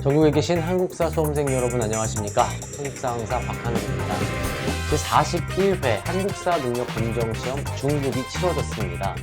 전국에 계신 한국사 수험생 여러분 안녕하십니까? 한국사 강사 박한욱입니다. 제41회 한국사 능력 검정시험 중급이 치러졌습니다.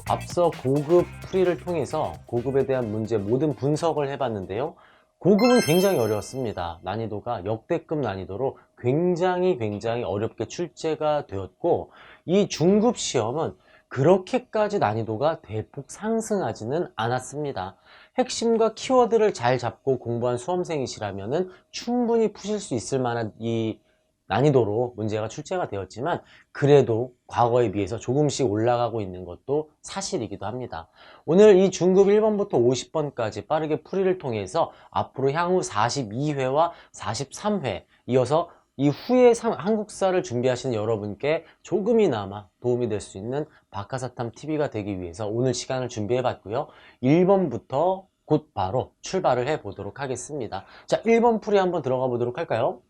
앞서 고급 풀이를 통해서 고급에 대한 문제 모든 분석을 해봤는데요. 고급은 굉장히 어려웠습니다. 난이도가 역대급 난이도로 굉장히 어렵게 출제가 되었고, 이 중급 시험은 그렇게까지 난이도가 대폭 상승하지는 않았습니다. 핵심과 키워드를 잘 잡고 공부한 수험생이시라면 충분히 푸실 수 있을 만한 이 난이도로 문제가 출제가 되었지만, 그래도 과거에 비해서 조금씩 올라가고 있는 것도 사실이기도 합니다. 오늘 이 중급 1번부터 50번까지 빠르게 풀이를 통해서 앞으로 향후 42회와 43회 이어서 이후에 한국사를 준비하시는 여러분께 조금이나마 도움이 될 수 있는 박하사탐 TV가 되기 위해서 오늘 시간을 준비해 봤고요. 1번부터 곧 바로 출발을 해 보도록 하겠습니다. 자, 1번 풀이 한번 들어가 보도록 할까요?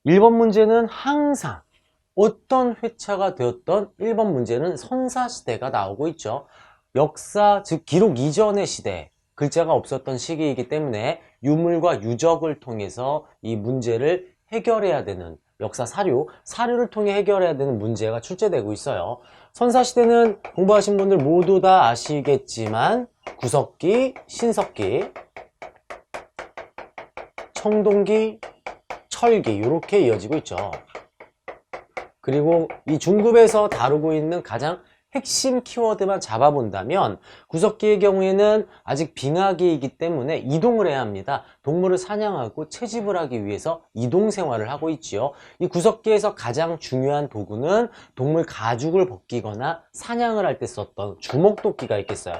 1번 문제는 항상 어떤 회차가 되었던 1번 문제는 선사시대가 나오고 있죠. 역사, 즉 기록 이전의 시대, 글자가 없었던 시기이기 때문에 유물과 유적을 통해서 이 문제를 해결해야 되는 역사 사료를 통해 해결해야 되는 문제가 출제되고 있어요. 선사시대는 공부하신 분들 모두 다 아시겠지만 구석기, 신석기, 청동기, 철기 이렇게 이어지고 있죠. 그리고 이 중급에서 다루고 있는 가장 핵심 키워드만 잡아본다면 구석기의 경우에는 아직 빙하기이기 때문에 이동을 해야 합니다. 동물을 사냥하고 채집을 하기 위해서 이동 생활을 하고 있지요. 이 구석기에서 가장 중요한 도구는 동물 가죽을 벗기거나 사냥을 할 때 썼던 주먹도끼가 있겠어요.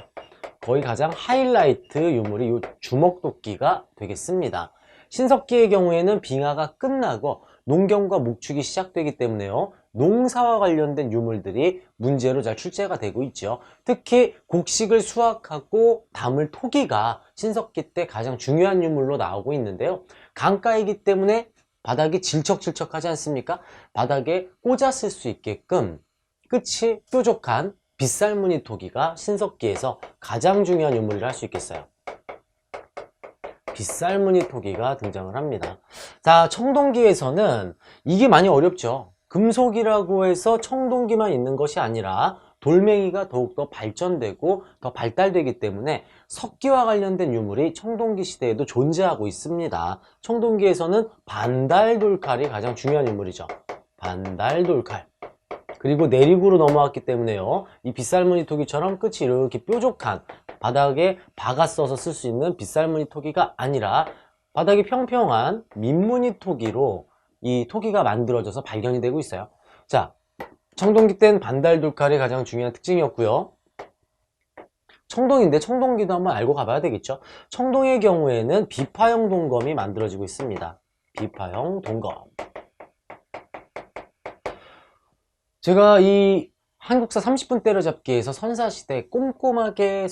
거의 가장 하이라이트 유물이 이 주먹도끼가 되겠습니다. 신석기의 경우에는 빙하가 끝나고 농경과 목축이 시작되기 때문에요. 농사와 관련된 유물들이 문제로 잘 출제가 되고 있죠. 특히 곡식을 수확하고 담을 토기가 신석기 때 가장 중요한 유물로 나오고 있는데요. 강가이기 때문에 바닥이 질척질척하지 않습니까? 바닥에 꽂아 쓸 수 있게끔 끝이 뾰족한 빗살무늬 토기가 신석기에서 가장 중요한 유물이라 할 수 있겠어요. 빗살무늬 토기가 등장을 합니다. 자, 청동기에서는 이게 많이 어렵죠. 금속이라고 해서 청동기만 있는 것이 아니라 돌멩이가 더욱더 발전되고 더 발달되기 때문에 석기와 관련된 유물이 청동기 시대에도 존재하고 있습니다. 청동기에서는 반달돌칼이 가장 중요한 유물이죠. 반달돌칼. 그리고 내륙으로 넘어왔기 때문에요. 이 빗살무늬 토기처럼 끝이 이렇게 뾰족한 바닥에 박아 써서 쓸 수 있는 빗살무늬 토기가 아니라 바닥이 평평한 민무늬 토기로 이 토기가 만들어져서 발견이 되고 있어요. 자, 청동기 때는 반달돌칼이 가장 중요한 특징이었고요. 청동인데 청동기도 한번 알고 가봐야 되겠죠. 청동의 경우에는 비파형 동검이 만들어지고 있습니다. 비파형 동검. 제가 이 한국사 30분 때려잡기에서 선사시대 꼼꼼하게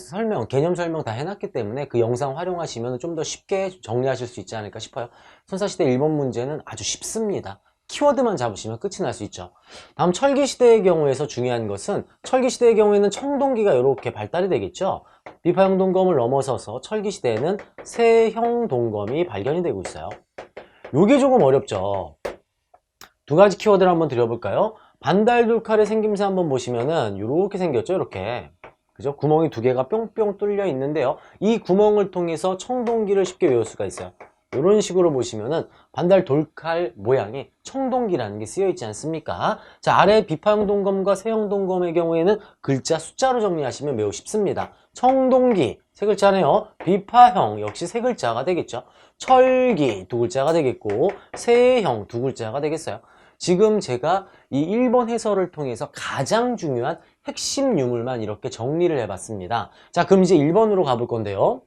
개념 설명 다 해놨기 때문에 그 영상 활용하시면 좀 더 쉽게 정리하실 수 있지 않을까 싶어요. 선사시대 1번 문제는 아주 쉽습니다. 키워드만 잡으시면 끝이 날 수 있죠. 다음 철기시대의 경우에서 중요한 것은 철기시대의 경우에는 청동기가 이렇게 발달이 되겠죠. 비파형 동검을 넘어서서 철기시대에는 세형 동검이 발견이 되고 있어요. 요게 조금 어렵죠. 두 가지 키워드를 한번 드려볼까요? 반달돌칼의 생김새 한번 보시면은 이렇게 생겼죠. 이렇게, 그죠? 구멍이 두 개가 뿅뿅 뚫려 있는데요. 이 구멍을 통해서 청동기를 쉽게 외울 수가 있어요. 이런 식으로 보시면은 반달돌칼 모양이 청동기라는 게 쓰여 있지 않습니까? 자, 아래 비파형 동검과 세형 동검의 경우에는 글자 숫자로 정리하시면 매우 쉽습니다. 청동기 세 글자네요. 비파형 역시 세 글자가 되겠죠. 철기 두 글자가 되겠고 세형 두 글자가 되겠어요. 지금 제가 이 1번 해설을 통해서 가장 중요한 핵심 유물만 이렇게 정리를 해봤습니다. 자, 그럼 이제 1번으로 가볼 건데요.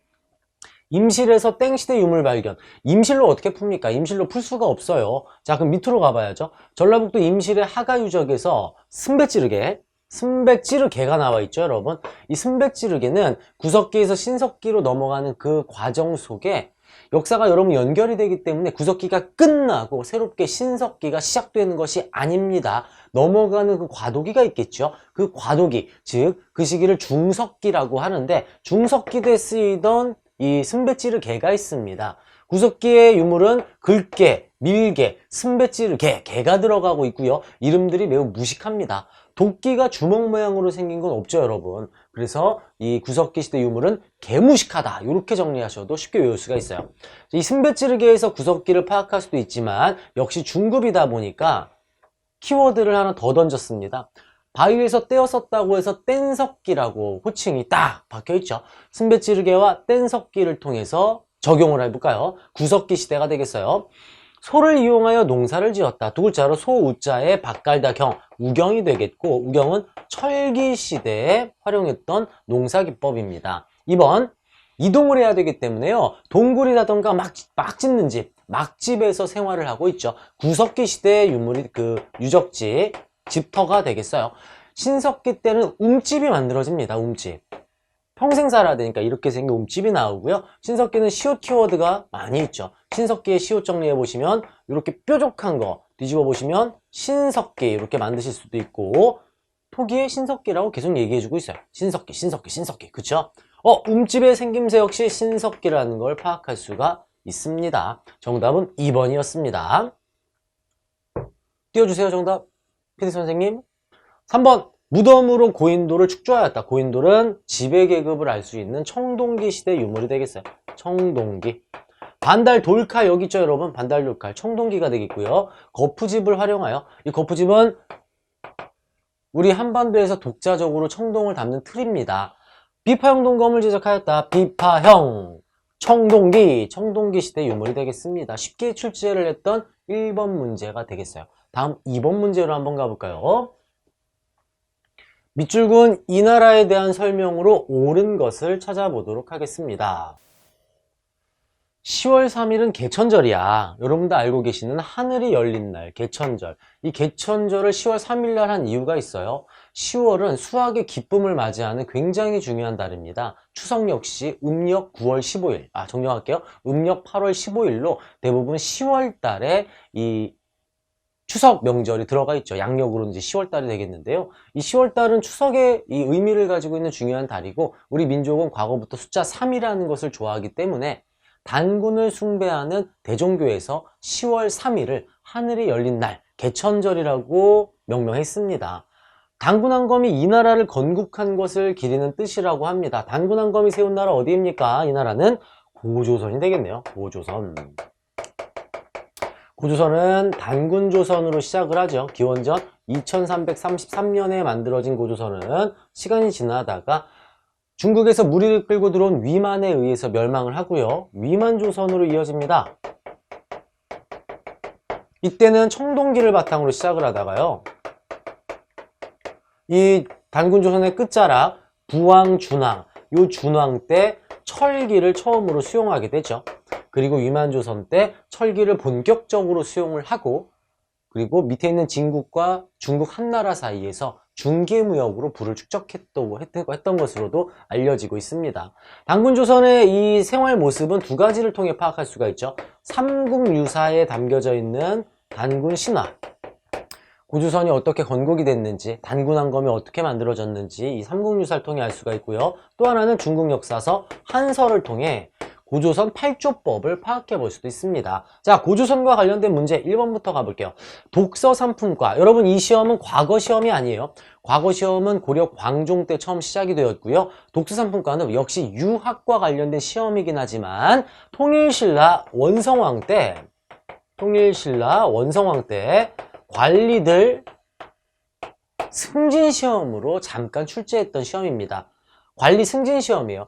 임실에서 땡시대 유물 발견. 임실로 어떻게 풉니까? 임실로 풀 수가 없어요. 자, 그럼 밑으로 가봐야죠. 전라북도 임실의 하가유적에서 순백찌르개가 나와 있죠, 여러분. 이 순백찌르개는 구석기에서 신석기로 넘어가는 그 과정 속에 역사가 여러분 연결이 되기 때문에 구석기가 끝나고 새롭게 신석기가 시작되는 것이 아닙니다. 넘어가는 그 과도기가 있겠죠. 그 과도기, 즉 그 시기를 중석기라고 하는데 중석기 때 쓰이던 이 승배찌르개가 있습니다. 구석기의 유물은 글개, 밀개, 승배찌르개, 개가 들어가고 있고요. 이름들이 매우 무식합니다. 도끼가 주먹 모양으로 생긴 건 없죠, 여러분. 그래서 이 구석기 시대 유물은 개무식하다, 이렇게 정리하셔도 쉽게 외울 수가 있어요. 이 승배찌르개에서 구석기를 파악할 수도 있지만 역시 중급이다 보니까 키워드를 하나 더 던졌습니다. 바위에서 떼었었다고 해서 뗀석기라고 호칭이 딱 박혀있죠. 승배찌르개와 뗀석기를 통해서 적용을 해볼까요? 구석기 시대가 되겠어요. 소를 이용하여 농사를 지었다. 두 글자로 소우자에 박갈다 경, 우경이 되겠고, 우경은 철기 시대에 활용했던 농사기법입니다. 2번, 이동을 해야 되기 때문에요. 동굴이라던가 막 짓는 집, 막집에서 생활을 하고 있죠. 구석기 시대의 유물이 유적지, 집터가 되겠어요. 신석기 때는 움집이 만들어집니다. 움집. 평생 살아야 되니까 이렇게 생긴 움집이 나오고요. 신석기는 시옷 키워드가 많이 있죠. 신석기의 시옷 정리해 보시면 이렇게 뾰족한 거 뒤집어 보시면 신석기 이렇게 만드실 수도 있고, 토기의 신석기라고 계속 얘기해 주고 있어요. 신석기, 신석기, 신석기. 그쵸? 움집의 생김새 역시 신석기라는 걸 파악할 수가 있습니다. 정답은 2번이었습니다. 띄워주세요, 정답. PD 선생님. 3번. 무덤으로 고인돌을 축조하였다. 고인돌은 지배계급을 알 수 있는 청동기 시대 유물이 되겠어요. 청동기. 반달 돌칼 여기 있죠, 여러분. 반달 돌칼 청동기가 되겠고요. 거푸집을 활용하여, 이 거푸집은 우리 한반도에서 독자적으로 청동을 담는 틀입니다. 비파형 동검을 제작하였다. 비파형 청동기, 청동기 시대 유물이 되겠습니다. 쉽게 출제를 했던 1번 문제가 되겠어요. 다음 2번 문제로 한번 가볼까요? 밑줄근 이 나라에 대한 설명으로 옳은 것을 찾아보도록 하겠습니다. 10월 3일은 개천절이야. 여러분도 알고 계시는 하늘이 열린 날, 개천절. 이 개천절을 10월 3일 날 한 이유가 있어요. 10월은 수학의 기쁨을 맞이하는 굉장히 중요한 달입니다. 추석 역시 음력 9월 15일, 정리할게요. 음력 8월 15일로 대부분 10월 달에 이 추석 명절이 들어가 있죠. 양력으로는 이제 10월 달이 되겠는데요. 이 10월 달은 추석의 이 의미를 가지고 있는 중요한 달이고, 우리 민족은 과거부터 숫자 3이라는 것을 좋아하기 때문에 단군을 숭배하는 대종교에서 10월 3일을 하늘이 열린 날, 개천절이라고 명명했습니다. 단군한검이 이 나라를 건국한 것을 기리는 뜻이라고 합니다. 단군한검이 세운 나라 어디입니까? 이 나라는 고조선이 되겠네요. 고조선. 고조선은 단군조선으로 시작을 하죠. 기원전 2333년에 만들어진 고조선은 시간이 지나다가 중국에서 무리를 끌고 들어온 위만에 의해서 멸망을 하고요. 위만조선으로 이어집니다. 이때는 청동기를 바탕으로 시작을 하다가요. 이 단군조선의 끝자락 부왕, 준왕, 요 준왕 때 철기를 처음으로 수용하게 되죠. 그리고 위만조선 때 철기를 본격적으로 수용을 하고, 그리고 밑에 있는 진국과 중국 한나라 사이에서 중개무역으로 부를 축적했던 것으로도 알려지고 있습니다. 단군조선의 이 생활 모습은 두 가지를 통해 파악할 수가 있죠. 삼국유사에 담겨져 있는 단군 신화, 고조선이 어떻게 건국이 됐는지, 단군한검이 어떻게 만들어졌는지 이 삼국유사를 통해 알 수가 있고요. 또 하나는 중국 역사서 한서를 통해 고조선 8조법을 파악해 볼 수도 있습니다. 자, 고조선과 관련된 문제 1번부터 가볼게요. 독서 상품과, 여러분 이 시험은 과거 시험이 아니에요. 과거 시험은 고려 광종 때 처음 시작이 되었고요. 독서 상품과는 역시 유학과 관련된 시험이긴 하지만 통일신라 원성왕 때 관리들 승진 시험으로 잠깐 출제했던 시험입니다. 관리 승진 시험이에요.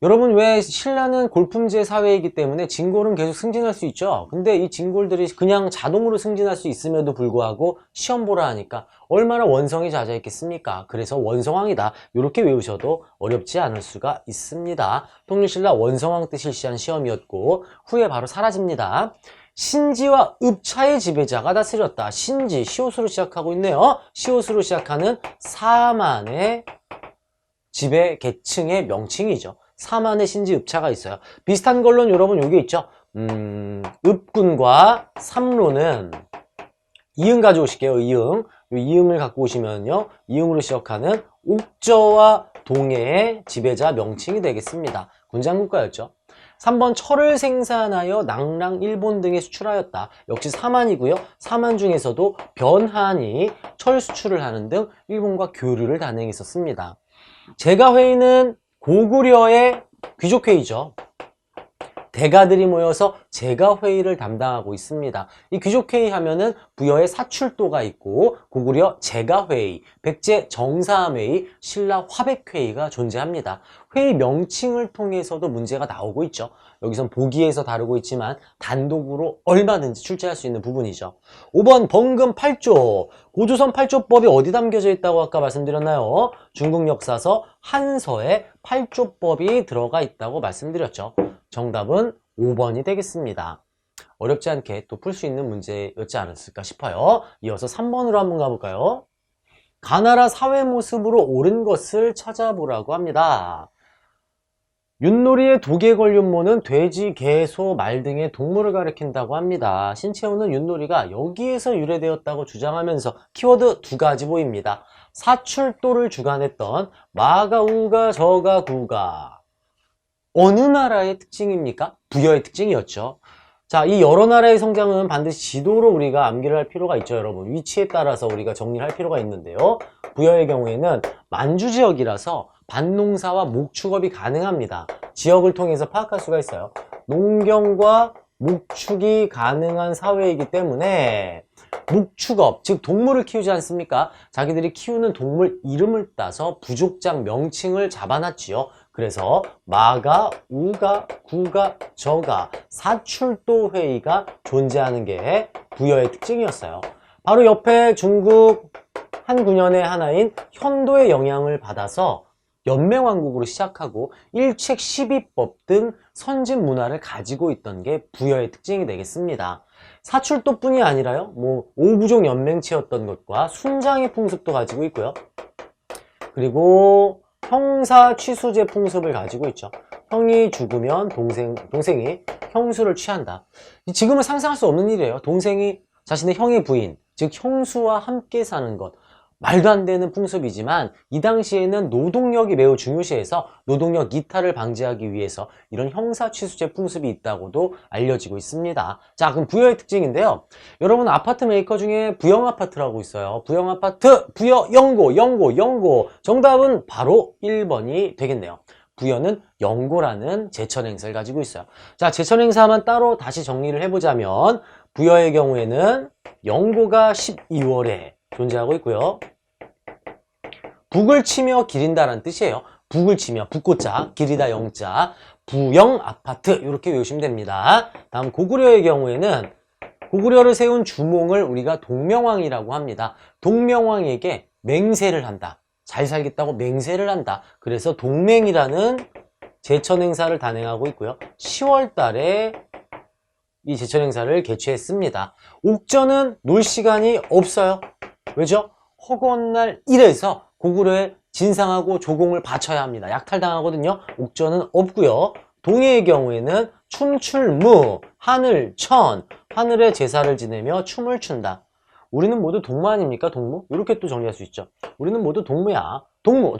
여러분, 왜 신라는 골품제 사회이기 때문에 진골은 계속 승진할 수 있죠. 근데 이 진골들이 그냥 자동으로 승진할 수 있음에도 불구하고 시험 보라 하니까 얼마나 원성이 잦아있겠습니까? 그래서 원성왕이다, 이렇게 외우셔도 어렵지 않을 수가 있습니다. 통일신라 원성왕 때 실시한 시험이었고 후에 바로 사라집니다. 신지와 읍차의 지배자가 다스렸다. 신지, 시옷으로 시작하고 있네요. 시옷으로 시작하는 사만의 지배 계층의 명칭이죠. 사만의 신지 읍차가 있어요. 비슷한 걸로는 여러분 요게 있죠. 읍군과 삼로는 이응 가져오실게요. 이응. 이응을 갖고 오시면요, 이응으로 시작하는 옥저와 동해의 지배자 명칭이 되겠습니다. 군장국가였죠. 3번 철을 생산하여 낭랑, 일본 등에 수출하였다. 역시 사만이고요. 사만 중에서도 변한이 철 수출을 하는 등 일본과 교류를 단행했었습니다. 제가회의는 고구려의 귀족회의죠. 대가들이 모여서 제가회의를 담당하고 있습니다. 이 귀족회의 하면은 부여의 사출도가 있고 고구려 제가회의, 백제 정사함회의, 신라 화백회의가 존재합니다. 회의 명칭을 통해서도 문제가 나오고 있죠. 여기선 보기에서 다루고 있지만 단독으로 얼마든지 출제할 수 있는 부분이죠. 5번 범금 8조. 고조선 8조법이 어디 담겨져 있다고 아까 말씀드렸나요? 중국 역사서 한서에 8조법이 들어가 있다고 말씀드렸죠. 정답은 5번이 되겠습니다. 어렵지 않게 또 풀 수 있는 문제였지 않았을까 싶어요. 이어서 3번으로 한번 가볼까요? 가나라 사회 모습으로 옳은 것을 찾아보라고 합니다. 윷놀이의 도개걸륜모는 돼지, 개, 소, 말 등의 동물을 가리킨다고 합니다. 신채호는 윷놀이가 여기에서 유래되었다고 주장하면서 키워드 두 가지 보입니다. 사출도를 주관했던 마가, 우가, 저가, 구가 어느 나라의 특징입니까? 부여의 특징이었죠. 자, 이 여러 나라의 성장은 반드시 지도로 우리가 암기를 할 필요가 있죠, 여러분. 위치에 따라서 우리가 정리를 할 필요가 있는데요. 부여의 경우에는 만주 지역이라서 밭농사와 목축업이 가능합니다. 지역을 통해서 파악할 수가 있어요. 농경과 목축이 가능한 사회이기 때문에 목축업, 즉 동물을 키우지 않습니까? 자기들이 키우는 동물 이름을 따서 부족장 명칭을 잡아놨지요. 그래서 마가, 우가, 구가, 저가, 사출도 회의가 존재하는 게 부여의 특징이었어요. 바로 옆에 중국 한 군현의 하나인 현도의 영향을 받아서 연맹왕국으로 시작하고 일책 12법 등 선진 문화를 가지고 있던 게 부여의 특징이 되겠습니다. 사출도뿐이 아니라요, 오부족 연맹체였던 것과 순장의 풍습도 가지고 있고요. 그리고 형사 취수제 풍습을 가지고 있죠. 형이 죽으면 동생이 형수를 취한다. 지금은 상상할 수 없는 일이에요. 동생이 자신의 형의 부인, 즉 형수와 함께 사는 것. 말도 안 되는 풍습이지만 이 당시에는 노동력이 매우 중요시해서 노동력 이탈을 방지하기 위해서 이런 형사취수제 풍습이 있다고도 알려지고 있습니다. 자, 그럼 부여의 특징인데요. 여러분 아파트 메이커 중에 부영아파트라고 있어요. 부영아파트, 부여, 영고. 정답은 바로 1번이 되겠네요. 부여는 영고라는 제천행사를 가지고 있어요. 자, 제천행사만 따로 다시 정리를 해보자면 부여의 경우에는 영고가 12월에 존재하고 있고요. 북을 치며 기린다라는 뜻이에요. 북을 치며, 북고자, 기리다 영자, 부영 아파트 이렇게 외우시면 됩니다. 다음 고구려의 경우에는 고구려를 세운 주몽을 우리가 동명왕이라고 합니다. 동명왕에게 맹세를 한다. 잘 살겠다고 맹세를 한다. 그래서 동맹이라는 제천 행사를 단행하고 있고요. 10월 달에 이 제천 행사를 개최했습니다. 옥전은 놀 시간이 없어요. 왜죠? 허구한 날 1에서 고구려에 진상하고 조공을 바쳐야 합니다. 약탈당하거든요. 옥전은 없고요. 동해의 경우에는 춤출무, 하늘, 천, 하늘에 제사를 지내며 춤을 춘다. 우리는 모두 동무 아닙니까? 동무? 이렇게 또 정리할 수 있죠. 우리는 모두 동무야. 동무.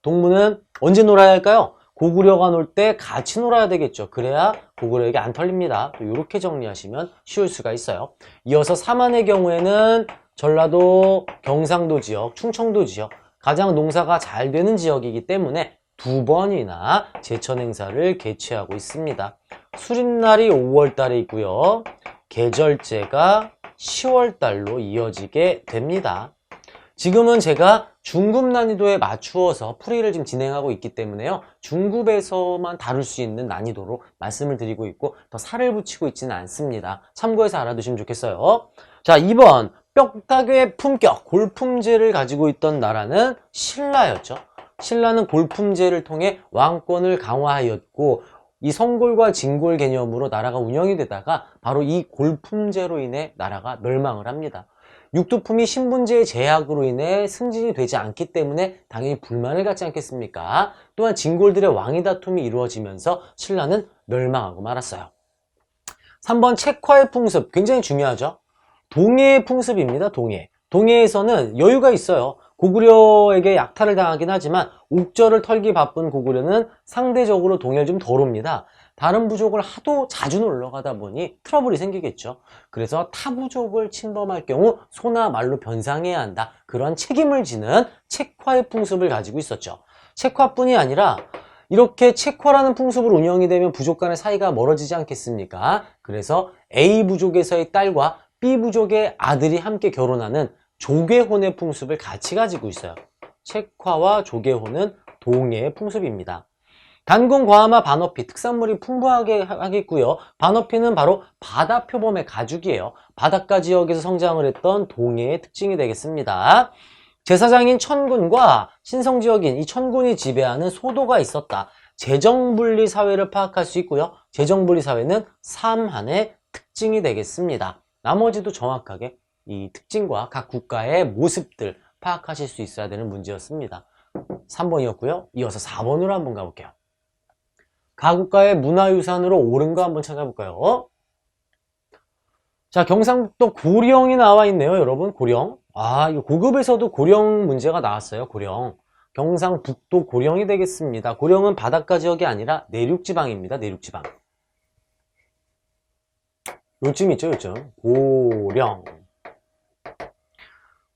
동무는 언제 놀아야 할까요? 고구려가 놀 때 같이 놀아야 되겠죠. 그래야 고구려에게 안 털립니다. 또 이렇게 정리하시면 쉬울 수가 있어요. 이어서 사만의 경우에는 전라도, 경상도 지역, 충청도 지역 가장 농사가 잘 되는 지역이기 때문에 2번이나 제천 행사를 개최하고 있습니다. 수립날이 5월 달에 있고요. 계절제가 10월 달로 이어지게 됩니다. 지금은 제가 중급 난이도에 맞추어서 풀이를 지금 진행하고 있기 때문에요. 중급에서만 다룰 수 있는 난이도로 말씀을 드리고 있고 더 살을 붙이고 있지는 않습니다. 참고해서 알아두시면 좋겠어요. 자, 2번 뼈다귀의 품격, 골품제를 가지고 있던 나라는 신라였죠. 신라는 골품제를 통해 왕권을 강화하였고 이 성골과 진골 개념으로 나라가 운영이 되다가 바로 이 골품제로 인해 나라가 멸망을 합니다. 육두품이 신분제의 제약으로 인해 승진이 되지 않기 때문에 당연히 불만을 갖지 않겠습니까? 또한 진골들의 왕위 다툼이 이루어지면서 신라는 멸망하고 말았어요. 3번 책화의 풍습, 굉장히 중요하죠. 동해의 풍습입니다. 동해에서는 여유가 있어요. 고구려에게 약탈을 당하긴 하지만 옥저를 털기 바쁜 고구려는 상대적으로 동해를 좀 덜 옵니다. 다른 부족을 하도 자주 놀러 가다 보니 트러블이 생기겠죠. 그래서 타 부족을 침범할 경우 소나 말로 변상해야 한다. 그런 책임을 지는 책화의 풍습을 가지고 있었죠. 책화뿐이 아니라 이렇게 책화라는 풍습으로 운영이 되면 부족 간의 사이가 멀어지지 않겠습니까? 그래서 A 부족에서의 딸과 B 부족의 아들이 함께 결혼하는 조계혼의 풍습을 같이 가지고 있어요. 책화와 조계혼은 동해의 풍습입니다. 단군, 과하마, 반어피, 특산물이 풍부하게 하겠고요. 반어피는 바로 바다 표범의 가죽이에요. 바닷가 지역에서 성장을 했던 동해의 특징이 되겠습니다. 제사장인 천군과 신성지역인 이 천군이 지배하는 소도가 있었다. 재정분리 사회를 파악할 수 있고요. 재정분리 사회는 삼한의 특징이 되겠습니다. 나머지도 정확하게 이 특징과 각 국가의 모습들 파악하실 수 있어야 되는 문제였습니다. 3번이었고요. 이어서 4번으로 한번 가볼게요. 각 국가의 문화유산으로 옳은 거 한번 찾아볼까요? 자, 경상북도 고령이 나와 있네요, 여러분. 고령. 아, 이거 고급에서도 고령 문제가 나왔어요, 고령. 경상북도 고령이 되겠습니다. 고령은 바닷가 지역이 아니라 내륙지방입니다, 내륙지방. 요즘 있죠, 요즘. 고령.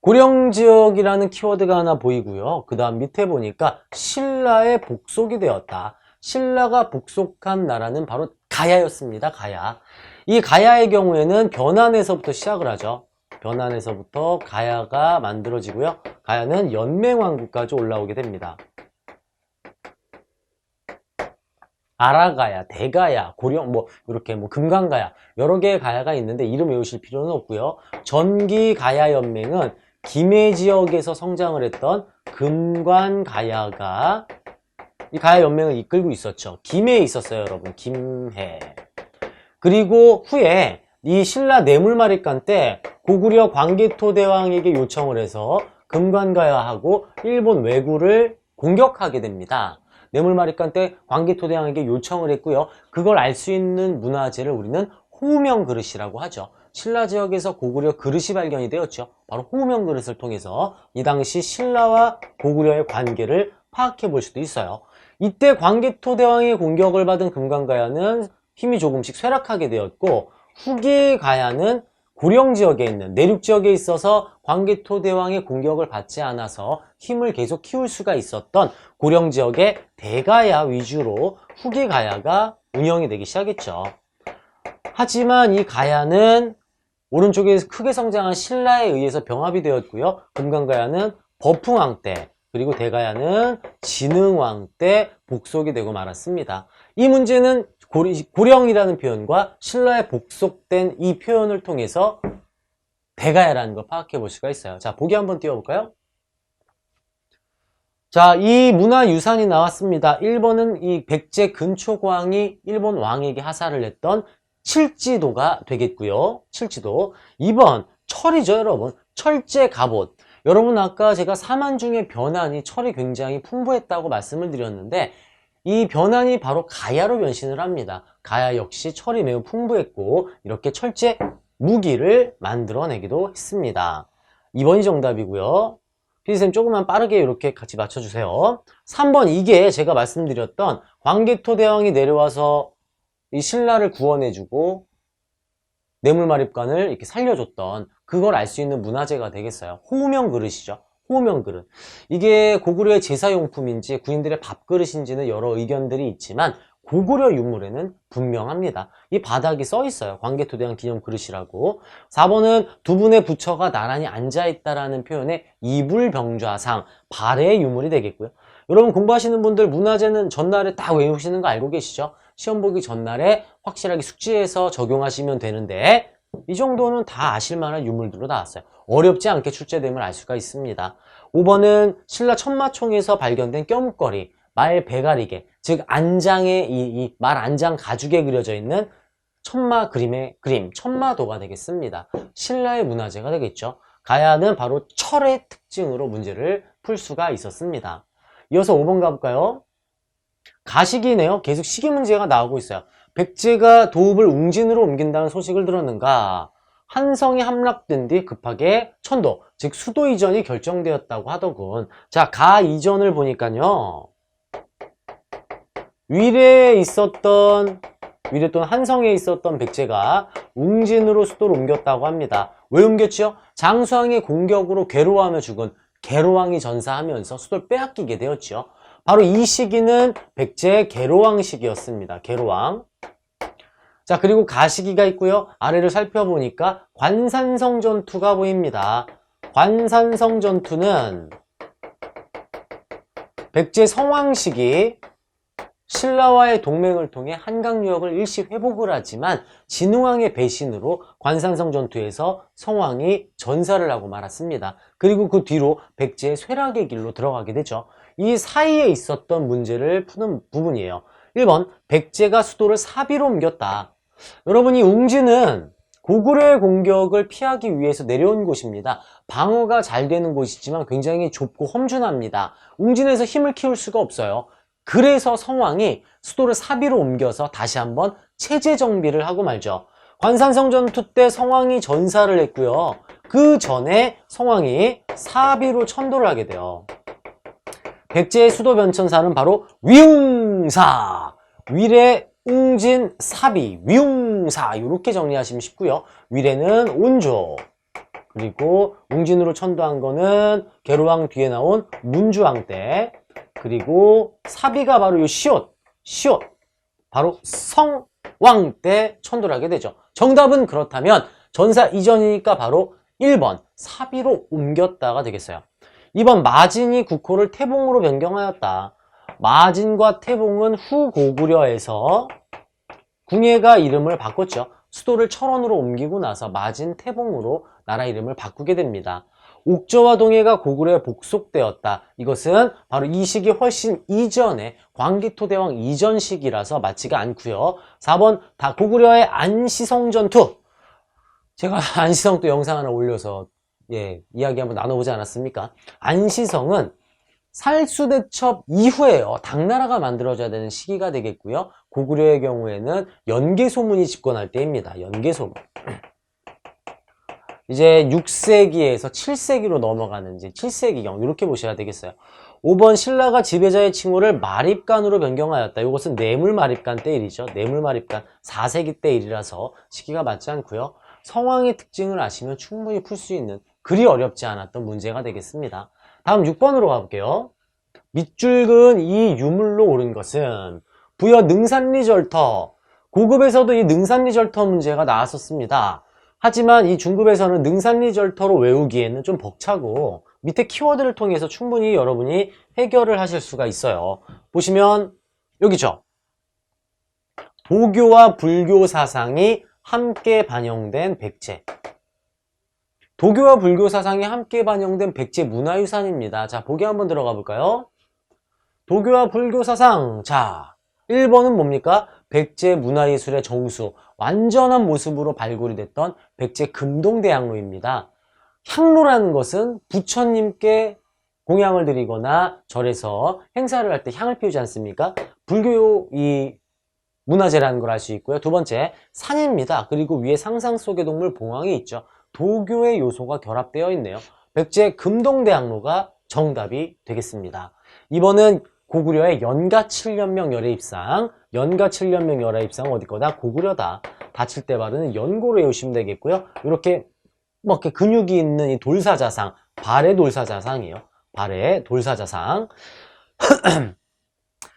고령 지역이라는 키워드가 하나 보이고요. 그 다음 밑에 보니까 신라의 복속이 되었다. 신라가 복속한 나라는 바로 가야였습니다. 가야. 이 가야의 경우에는 변안에서부터 시작을 하죠. 변안에서부터 가야가 만들어지고요. 가야는 연맹왕국까지 올라오게 됩니다. 아라가야, 대가야, 고령, 이렇게 금강가야, 여러 개의 가야가 있는데 이름 외우실 필요는 없고요. 전기 가야 연맹은 김해 지역에서 성장을 했던 금관가야가 이 가야 연맹을 이끌고 있었죠. 김해에 있었어요, 여러분. 김해. 그리고 후에 이 신라 뇌물마립간 때 고구려 광개토대왕에게 요청을 해서 금관가야하고 일본 왜구를 공격하게 됩니다. 뇌물마립간 때 광개토대왕에게 요청을 했고요. 그걸 알 수 있는 문화재를 우리는 호명 그릇이라고 하죠. 신라 지역에서 고구려 그릇이 발견이 되었죠. 바로 호명 그릇을 통해서 이 당시 신라와 고구려의 관계를 파악해 볼 수도 있어요. 이때 광개토대왕의 공격을 받은 금강가야는 힘이 조금씩 쇠락하게 되었고, 후기 가야는 고령 지역에 있는 내륙 지역에 있어서 광개토대왕의 공격을 받지 않아서 힘을 계속 키울 수가 있었던 고령 지역의 대가야 위주로 후기 가야가 운영이 되기 시작했죠. 하지만 이 가야는 오른쪽에 크게 성장한 신라에 의해서 병합이 되었고요. 금강가야는 버풍왕 때, 그리고 대가야는 진흥왕 때 복속이 되고 말았습니다. 이 문제는 고령이라는 표현과 신라에 복속된 이 표현을 통해서 대가야라는 걸 파악해 볼 수가 있어요. 자, 보기 한번 띄워볼까요? 자, 이 문화유산이 나왔습니다. 1번은 이 백제 근초고왕이 일본 왕에게 하사를 했던 칠지도가 되겠고요. 칠지도. 2번 철이죠, 여러분. 철제 갑옷. 여러분, 아까 제가 사만 중에 변안이 철이 굉장히 풍부했다고 말씀을 드렸는데, 이 변안이 바로 가야로 변신을 합니다. 가야 역시 철이 매우 풍부했고 이렇게 철제 무기를 만들어내기도 했습니다. 2번이 정답이고요. 피디쌤 조금만 빠르게 이렇게 같이 맞춰주세요. 3번, 이게 제가 말씀드렸던 광개토대왕이 내려와서 이 신라를 구원해주고 뇌물마립간을 이렇게 살려줬던 그걸 알 수 있는 문화재가 되겠어요. 호명 그릇이죠. 호명 그릇. 이게 고구려의 제사용품인지 군인들의 밥그릇인지는 여러 의견들이 있지만 고구려 유물에는 분명합니다. 이 바닥이 써 있어요. 광개토대왕 기념 그릇이라고. 4번은 두 분의 부처가 나란히 앉아있다라는 표현의 이불병좌상, 발의 유물이 되겠고요. 여러분, 공부하시는 분들 문화재는 전날에 딱 외우시는 거 알고 계시죠? 시험 보기 전날에 확실하게 숙지해서 적용하시면 되는데 이 정도는 다 아실만한 유물들로 나왔어요. 어렵지 않게 출제됨을 알 수가 있습니다. 5번은 신라 천마총에서 발견된 껴묵거리, 말 배가리개, 즉 안장에 이 말 안장 가죽에 그려져 있는 천마 그림의 그림, 천마도가 되겠습니다. 신라의 문화재가 되겠죠. 가야는 바로 철의 특징으로 문제를 풀 수가 있었습니다. 이어서 5번 가볼까요? 가시기네요. 계속 시기 문제가 나오고 있어요. 백제가 도읍을 웅진으로 옮긴다는 소식을 들었는가? 한성이 함락된 뒤 급하게 천도, 즉 수도 이전이 결정되었다고 하더군. 자, 가 이전을 보니까요. 위례에 있었던 위례 또는 한성에 있었던 백제가 웅진으로 수도를 옮겼다고 합니다. 왜 옮겼지요? 장수왕의 공격으로 괴로워하며 죽은 계로왕이 전사하면서 수도를 빼앗기게 되었지요. 바로 이 시기는 백제의 계로왕 시기였습니다. 계로왕. 자, 그리고 가시기가 있고요. 아래를 살펴보니까 관산성 전투가 보입니다. 관산성 전투는 백제 성왕 시기 신라와의 동맹을 통해 한강유역을 일시 회복을 하지만 진흥왕의 배신으로 관산성 전투에서 성왕이 전사를 하고 말았습니다. 그리고 그 뒤로 백제의 쇠락의 길로 들어가게 되죠. 이 사이에 있었던 문제를 푸는 부분이에요. 1번, 백제가 수도를 사비로 옮겼다. 여러분, 이 웅진은 고구려의 공격을 피하기 위해서 내려온 곳입니다. 방어가 잘 되는 곳이지만 굉장히 좁고 험준합니다. 웅진에서 힘을 키울 수가 없어요. 그래서 성왕이 수도를 사비로 옮겨서 다시 한번 체제 정비를 하고 말죠. 관산성 전투 때 성왕이 전사를 했고요. 그 전에 성왕이 사비로 천도를 하게 돼요. 백제의 수도 변천사는 바로 위웅사, 위례, 웅진, 사비, 위웅사 이렇게 정리하시면 쉽고요. 위례는 온조, 그리고 웅진으로 천도한 거는 계로왕 뒤에 나온 문주왕 때, 그리고 사비가 바로 이 시옷, 바로 성왕 때 천도를 하게 되죠. 정답은 그렇다면 전사 이전이니까 바로 1번 사비로 옮겼다가 되겠어요. 2번 마진이 국호를 태봉으로 변경하였다. 마진과 태봉은 후고구려에서 궁예가 이름을 바꿨죠. 수도를 철원으로 옮기고 나서 마진, 태봉으로 나라 이름을 바꾸게 됩니다. 옥저와 동해가 고구려에 복속되었다. 이것은 바로 이 시기 훨씬 이전에 광기토대왕 이전 시기라서 맞지가 않고요. 4번 다 고구려의 안시성 전투. 제가 안시성 또 영상 하나 올려서 이야기 한번 나눠보지 않았습니까? 안시성은 살수대첩 이후에요. 당나라가 만들어져야 되는 시기가 되겠고요. 고구려의 경우에는 연개소문이 집권할 때입니다. 연개소문. 이제 6세기에서 7세기로 넘어가는지 7세기경 이렇게 보셔야 되겠어요. 5번 신라가 지배자의 칭호를 마립간으로 변경하였다. 이것은 뇌물마립간 때 일이죠. 뇌물마립간 4세기 때 일이라서 시기가 맞지 않고요. 성왕의 특징을 아시면 충분히 풀 수 있는 그리 어렵지 않았던 문제가 되겠습니다. 다음 6번으로 가볼게요. 밑줄 그은 이 유물로 옳은 것은 부여 능산리절터. 고급에서도 이 능산리절터 문제가 나왔었습니다. 하지만 이 중급에서는 능산리절터로 외우기에는 좀 벅차고 밑에 키워드를 통해서 충분히 여러분이 해결을 하실 수가 있어요. 보시면 여기죠. 도교와 불교 사상이 함께 반영된 백제. 도교와 불교 사상이 함께 반영된 백제 문화유산입니다. 자, 보기 한번 들어가 볼까요? 도교와 불교 사상. 자, 1번은 뭡니까? 백제 문화예술의 정수, 완전한 모습으로 발굴이 됐던 백제 금동대향로입니다. 향로라는 것은 부처님께 공양을 드리거나 절에서 행사를 할 때 향을 피우지 않습니까? 불교 이 문화재라는 걸 알 수 있고요. 두 번째, 산입니다. 그리고 위에 상상 속의 동물 봉황이 있죠. 도교의 요소가 결합되어 있네요. 백제 금동대향로가 정답이 되겠습니다. 이번은 고구려의 연가 7년명 열애입상. 연가 7년명 열애입상 어디 거다? 고구려다. 다칠 때 바르는 연고로 외우시면 되겠고요. 이렇게 이렇게 근육이 있는 이 돌사자상, 발의 돌사자상이에요. 발의 돌사자상.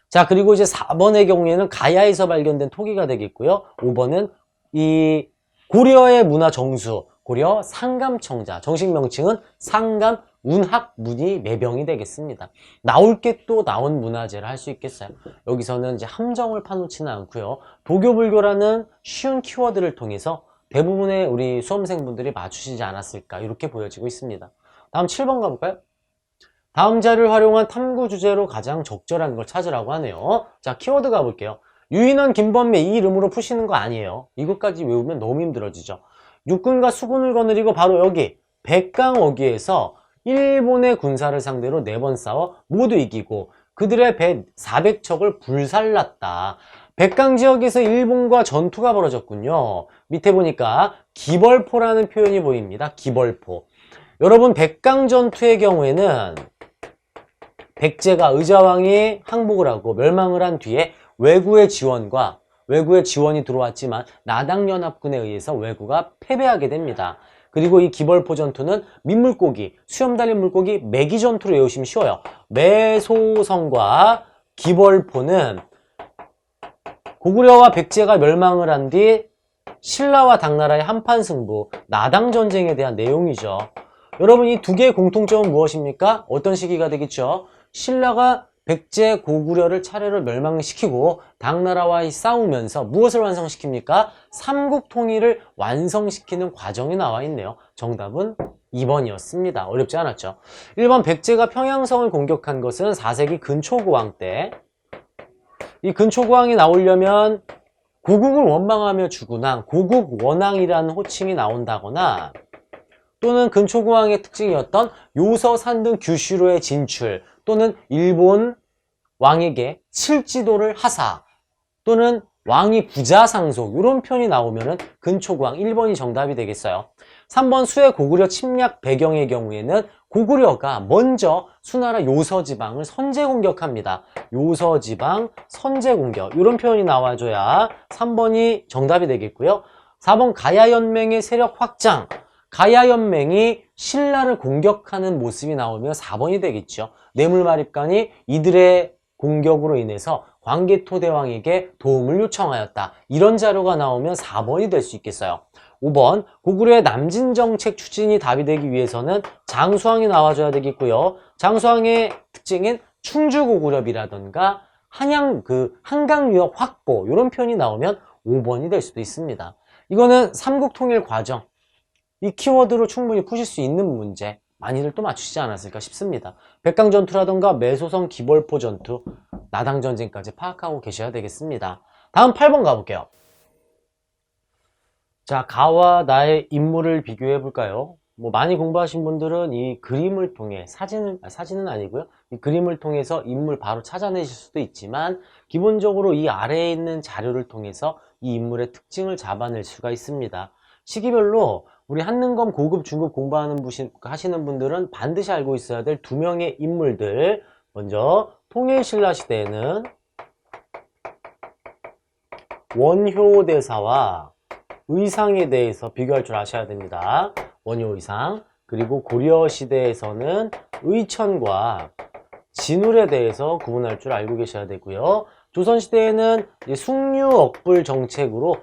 자, 그리고 이제 4번의 경우에는 가야에서 발견된 토기가 되겠고요. 5번은 이 고려의 문화 정수, 고려 상감청자, 정식 명칭은 상감 운학문의 매병이 되겠습니다. 나올 게 또 나온 문화재를 할 수 있겠어요. 여기서는 이제 함정을 파놓지는 않고요. 도교불교라는 쉬운 키워드를 통해서 대부분의 우리 수험생분들이 맞추시지 않았을까 이렇게 보여지고 있습니다. 다음 7번 가볼까요? 다음 자료를 활용한 탐구 주제로 가장 적절한 걸 찾으라고 하네요. 자, 키워드 가볼게요. 유인원, 김범매 이 이름으로 푸시는 거 아니에요. 이것까지 외우면 너무 힘들어지죠. 육군과 수군을 거느리고 바로 여기 백강어기에서 일본의 군사를 상대로 4번 싸워 모두 이기고 그들의 배 400척을 불살랐다. 백강 지역에서 일본과 전투가 벌어졌군요. 밑에 보니까 기벌포라는 표현이 보입니다. 기벌포. 여러분, 백강 전투의 경우에는 백제가 의자왕이 항복을 하고 멸망을 한 뒤에 왜구의 지원과 왜구의 지원이 들어왔지만 나당연합군에 의해서 왜구가 패배하게 됩니다. 그리고 이 기벌포 전투는 민물고기, 수염 달린 물고기 매기 전투로 외우시면 쉬워요. 매소성과 기벌포는 고구려와 백제가 멸망을 한 뒤 신라와 당나라의 한판 승부, 나당 전쟁에 대한 내용이죠. 여러분 이 두 개의 공통점은 무엇입니까? 어떤 시기가 되겠죠? 신라가 백제, 고구려를 차례로 멸망시키고 당나라와 싸우면서 무엇을 완성시킵니까? 삼국 통일을 완성시키는 과정이 나와 있네요. 정답은 2번이었습니다. 어렵지 않았죠? 1번 백제가 평양성을 공격한 것은 4세기 근초고왕 때. 이 근초고왕이 나오려면 고국을 원망하며 주군왕, 고국원왕이라는 호칭이 나온다거나 또는 근초고왕의 특징이었던 요서산 등 규슈로의 진출 또는 일본 왕에게 칠지도를 하사 또는 왕이 부자 상속 이런 표현이 나오면은 근초고왕 1번이 정답이 되겠어요. 3번 수의 고구려 침략 배경의 경우에는 고구려가 먼저 수나라 요서지방을 선제 공격합니다. 요서지방 선제 공격 이런 표현이 나와줘야 3번이 정답이 되겠고요. 4번 가야연맹의 세력 확장 가야연맹이 신라를 공격하는 모습이 나오면 4번이 되겠죠. 뇌물마립간이 이들의 공격으로 인해서 광개토대왕에게 도움을 요청하였다. 이런 자료가 나오면 4번이 될 수 있겠어요. 5번 고구려의 남진정책 추진이 답이 되기 위해서는 장수왕이 나와줘야 되겠고요. 장수왕의 특징인 충주고구려비라던가 한강유역 확보 이런 표현이 나오면 5번이 될 수도 있습니다. 이거는 삼국통일 과정 이 키워드로 충분히 푸실 수 있는 문제 많이들 또 맞추시지 않았을까 싶습니다. 백강전투라던가 매소성 기벌포 전투 나당전쟁까지 파악하고 계셔야 되겠습니다. 다음 8번 가볼게요. 자, 가와 나의 인물을 비교해 볼까요? 뭐 많이 공부하신 분들은 이 그림을 통해 사진은 아니고요. 이 그림을 통해서 인물 바로 찾아내실 수도 있지만 기본적으로 이 아래에 있는 자료를 통해서 이 인물의 특징을 잡아낼 수가 있습니다. 시기별로 우리 한능검 고급 중급 하시는 분들은 반드시 알고 있어야 될 두 명의 인물들. 먼저 통일신라 시대에는 원효대사와 의상에 대해서 비교할 줄 아셔야 됩니다. 원효 의상. 그리고 고려 시대에서는 의천과 진울에 대해서 구분할 줄 알고 계셔야 되고요. 조선시대에는 숭유억불 정책으로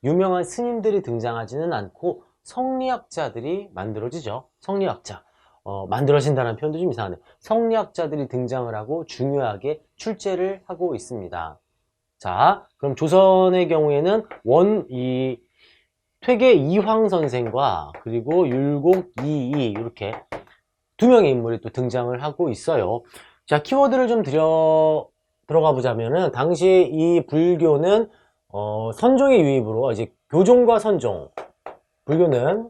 유명한 스님들이 등장하지는 않고 성리학자들이 만들어지죠. 성리학자. 만들어진다는 표현도 좀 이상하네요. 성리학자들이 등장을 하고 중요하게 출제를 하고 있습니다. 자, 그럼 조선의 경우에는 퇴계 이황 선생과 그리고 율곡 이이 이렇게 두 명의 인물이 또 등장을 하고 있어요. 자, 키워드를 좀 들어가 보자면은 당시 이 불교는 선종의 유입으로 이제 교종과 선종 불교는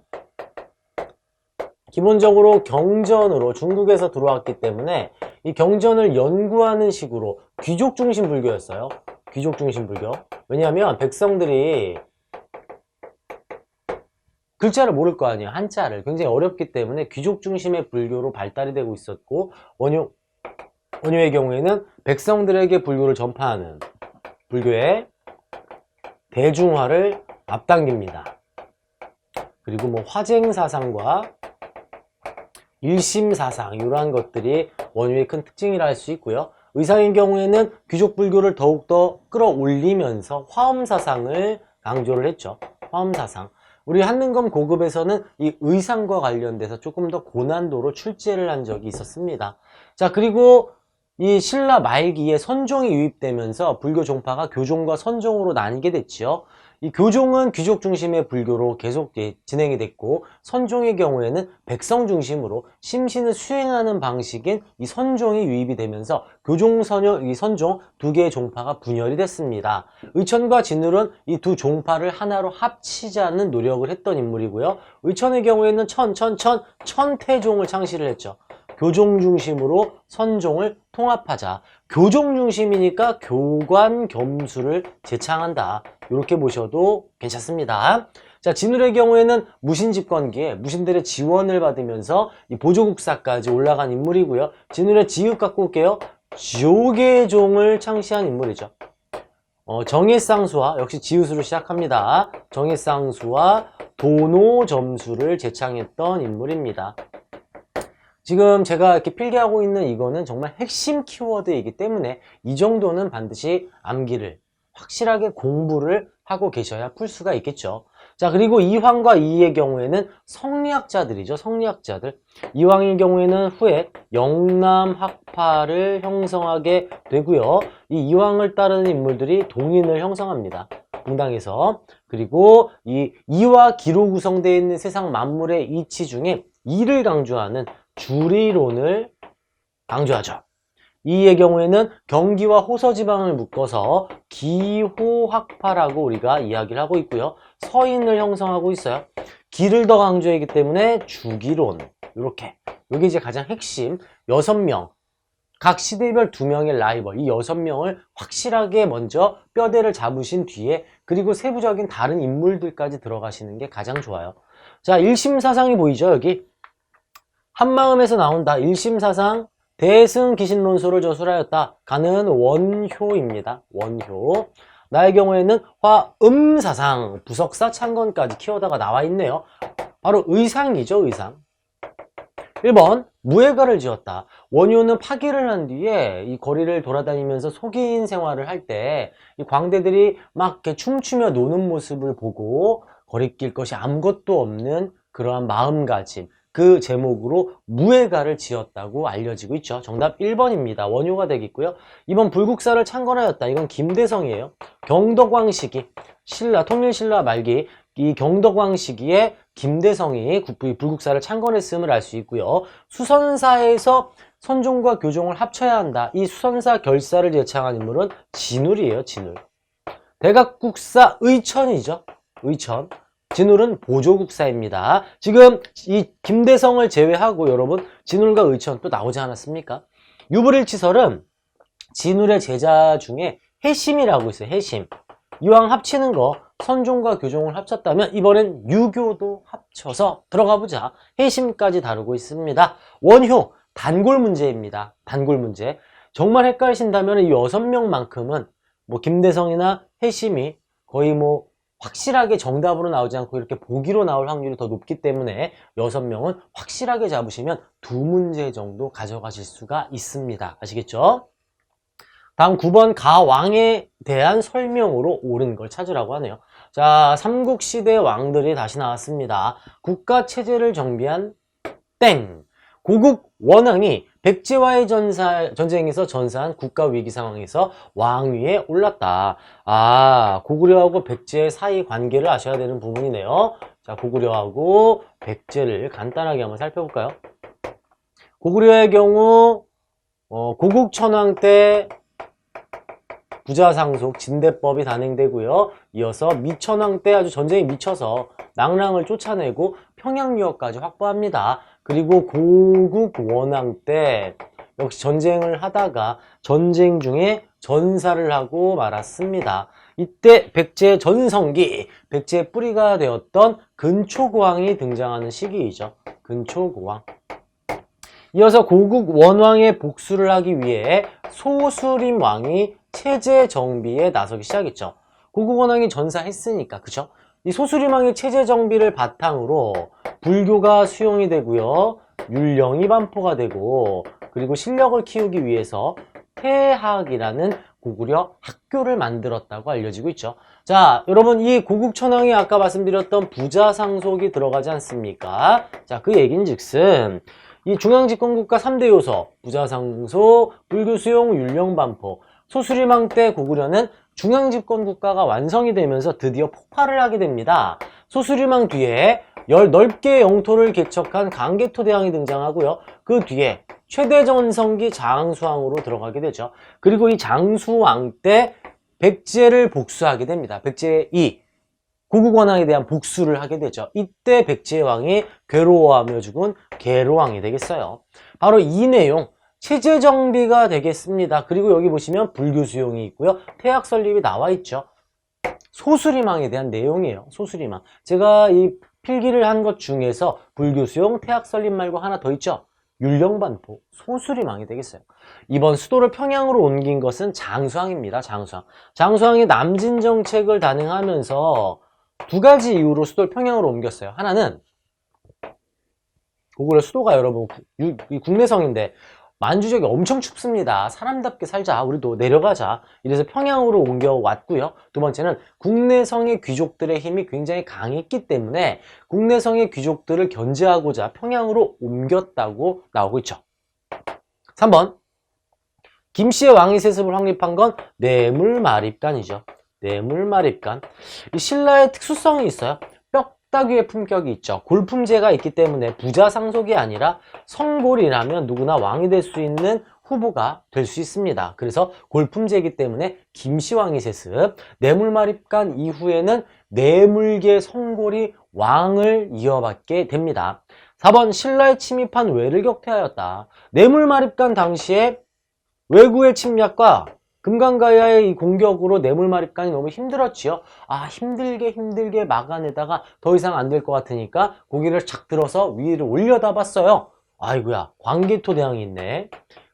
기본적으로 경전으로 중국에서 들어왔기 때문에 이 경전을 연구하는 식으로 귀족 중심 불교였어요. 귀족 중심 불교. 왜냐하면 백성들이 글자를 모를 거 아니에요. 한자를 굉장히 어렵기 때문에 귀족 중심의 불교로 발달이 되고 있었고 원효의 경우에는 백성들에게 불교를 전파하는 불교의 대중화를 앞당깁니다. 그리고 뭐 화쟁사상과 일심사상 이러한 것들이 원효의 큰 특징이라 할 수 있고요. 의상의 경우에는 귀족 불교를 더욱더 끌어올리면서 화엄사상을 강조를 했죠. 화엄사상. 우리 한능검 고급에서는 이 의상과 관련돼서 조금 더 고난도로 출제를 한 적이 있었습니다. 자, 그리고 이 신라 말기에 선종이 유입되면서 불교 종파가 교종과 선종으로 나뉘게 됐지요. 이 교종은 귀족 중심의 불교로 계속 진행이 됐고 선종의 경우에는 백성 중심으로 심신을 수행하는 방식인 이 선종이 유입이 되면서 교종, 선종 두 개의 종파가 분열이 됐습니다. 의천과 진울은 이 두 종파를 하나로 합치자는 노력을 했던 인물이고요. 의천의 경우에는 천태종을 창시를 했죠. 교종 중심으로 선종을 통합하자. 교종 중심이니까 교관 겸수를 제창한다. 이렇게 보셔도 괜찮습니다. 자, 진울의 경우에는 무신집권기에 무신들의 지원을 받으면서 이 보조국사까지 올라간 인물이고요. 진울의 지읒 갖고 올게요. 조계종을 창시한 인물이죠. 정일상수와 역시 지읒으로 시작합니다. 정일상수와 도노점수를 제창했던 인물입니다. 지금 제가 이렇게 필기하고 있는 이거는 정말 핵심 키워드이기 때문에 이 정도는 반드시 암기를 확실하게 공부를 하고 계셔야 풀 수가 있겠죠. 자, 그리고 이황과 이의 경우에는 성리학자들이죠. 성리학자들. 이황의 경우에는 후에 영남학파를 형성하게 되고요. 이 이황을 따르는 인물들이 동인을 형성합니다. 동당에서. 그리고 이 이와 기로 구성되어 있는 세상 만물의 이치 중에 이를 강조하는 주리론을 강조하죠. 이의 경우에는 경기와 호서지방을 묶어서 기호학파라고 우리가 이야기를 하고 있고요. 서인을 형성하고 있어요. 기를 더 강조하기 때문에 주기론. 이렇게. 이게 이제 가장 핵심 6명. 각 시대별 2명의 라이벌. 이 6명을 확실하게 먼저 뼈대를 잡으신 뒤에 그리고 세부적인 다른 인물들까지 들어가시는 게 가장 좋아요. 자, 일심사상이 보이죠, 여기? 한마음에서 나온다. 일심사상. 대승기신론소를 저술하였다. 가는 원효입니다. 원효. 나의 경우에는 화음사상, 부석사 창건까지 키워다가 나와 있네요. 바로 의상이죠, 의상. 1번, 무예가를 지었다. 원효는 파기를 한 뒤에 이 거리를 돌아다니면서 속인 생활을 할 때 이 광대들이 막 이렇게 춤추며 노는 모습을 보고 거리낄 것이 아무것도 없는 그러한 마음가짐. 그 제목으로 무예가를 지었다고 알려지고 있죠. 정답 1번입니다. 원효가 되겠고요. 2번 불국사를 창건하였다. 이건 김대성이에요. 경덕왕 시기, 통일신라 말기 이 경덕왕 시기에 김대성이 불국사를 창건했음을 알 수 있고요. 수선사에서 선종과 교종을 합쳐야 한다. 이 수선사 결사를 제창한 인물은 진울이에요. 진울. 대각국사 의천이죠. 의천. 진울은 보조국사입니다. 지금 이 김대성을 제외하고 여러분 진울과 의천 또 나오지 않았습니까? 유불일치설은 진울의 제자 중에 해심이라고 있어요. 해심. 이왕 합치는 거 선종과 교종을 합쳤다면 이번엔 유교도 합쳐서 들어가 보자. 해심까지 다루고 있습니다. 원효 단골 문제입니다. 단골 문제. 정말 헷갈리신다면 이 6명만큼은 뭐 김대성이나 해심이 거의 뭐 확실하게 정답으로 나오지 않고 이렇게 보기로 나올 확률이 더 높기 때문에 6명은 확실하게 잡으시면 2문제 정도 가져가실 수가 있습니다. 아시겠죠? 다음 9번 가왕에 대한 설명으로 옳은 걸 찾으라고 하네요. 자, 삼국시대 왕들이 다시 나왔습니다. 국가체제를 정비한 땡! 고국 원왕이 백제와의 전쟁에서 전사한 국가위기 상황에서 왕위에 올랐다. 아, 고구려하고 백제의 사이 관계를 아셔야 되는 부분이네요. 자, 고구려하고 백제를 간단하게 한번 살펴볼까요? 고구려의 경우 고국천왕 때 부자상속 진대법이 단행되고요. 이어서 미천왕 때 아주 전쟁이 미쳐서 낭랑을 쫓아내고 평양유역까지 확보합니다. 그리고 고국 원왕 때 역시 전쟁을 하다가 전쟁 중에 전사를 하고 말았습니다. 이때 백제의 전성기, 백제의 뿌리가 되었던 근초고왕이 등장하는 시기이죠. 근초고왕. 이어서 고국 원왕의 복수를 하기 위해 소수림 왕이 체제 정비에 나서기 시작했죠. 고국 원왕이 전사했으니까, 그죠? 이 소수림 왕의 체제 정비를 바탕으로 불교가 수용이 되고요. 율령이 반포가 되고 그리고 실력을 키우기 위해서 태학이라는 고구려 학교를 만들었다고 알려지고 있죠. 자, 여러분 이 고국천왕이 아까 말씀드렸던 부자상속이 들어가지 않습니까? 자, 그 얘긴즉슨 이 중앙집권국가 3대 요소 부자상속, 불교수용, 율령반포 소수림왕 때 고구려는 중앙집권국가가 완성이 되면서 드디어 폭발을 하게 됩니다. 소수림왕 뒤에 넓게 영토를 개척한 강개토대왕이 등장하고요. 그 뒤에 최대 전성기 장수왕으로 들어가게 되죠. 그리고 이 장수왕 때 백제를 복수하게 됩니다. 백제이 고국원왕에 대한 복수를 하게 되죠. 이때 백제의 왕이 괴로워하며 죽은 계로왕이 되겠어요. 바로 이 내용 체제 정비가 되겠습니다. 그리고 여기 보시면 불교 수용이 있고요. 태학 설립이 나와 있죠. 소수림왕에 대한 내용이에요. 소수림왕. 제가 이 필기를 한 것 중에서 불교 수용, 태학 설립 말고 하나 더 있죠. 율령반포, 소수리망이 되겠어요. 이번 수도를 평양으로 옮긴 것은 장수왕입니다. 장수왕. 장수왕이 남진 정책을 단행하면서 두 가지 이유로 수도를 평양으로 옮겼어요. 하나는 고구려 수도가 여러분 국내성인데 만주 지역이 엄청 춥습니다. 사람답게 살자. 우리도 내려가자. 이래서 평양으로 옮겨왔고요. 두 번째는 국내성의 귀족들의 힘이 굉장히 강했기 때문에 국내성의 귀족들을 견제하고자 평양으로 옮겼다고 나오고 있죠. 3번 김씨의 왕위 세습을 확립한 건 뇌물마립간이죠. 뇌물마립간. 이 신라의 특수성이 있어요. 뼈다귀의 품격이 있죠. 골품제가 있기 때문에 부자 상속이 아니라 성골이라면 누구나 왕이 될 수 있는 후보가 될 수 있습니다. 그래서 골품제이기 때문에 김씨왕위 세습, 뇌물마립간 이후에는 뇌물계 성골이 왕을 이어받게 됩니다. 4번 신라에 침입한 외를 격퇴하였다. 뇌물마립간 당시에 외구의 침략과 금강가야의 이 공격으로 뇌물마립간이 너무 힘들었지요. 아, 힘들게 막아내다가 더 이상 안 될 것 같으니까 고개를 착 들어서 위를 올려다 봤어요. 아이고야, 광개토대왕이 있네.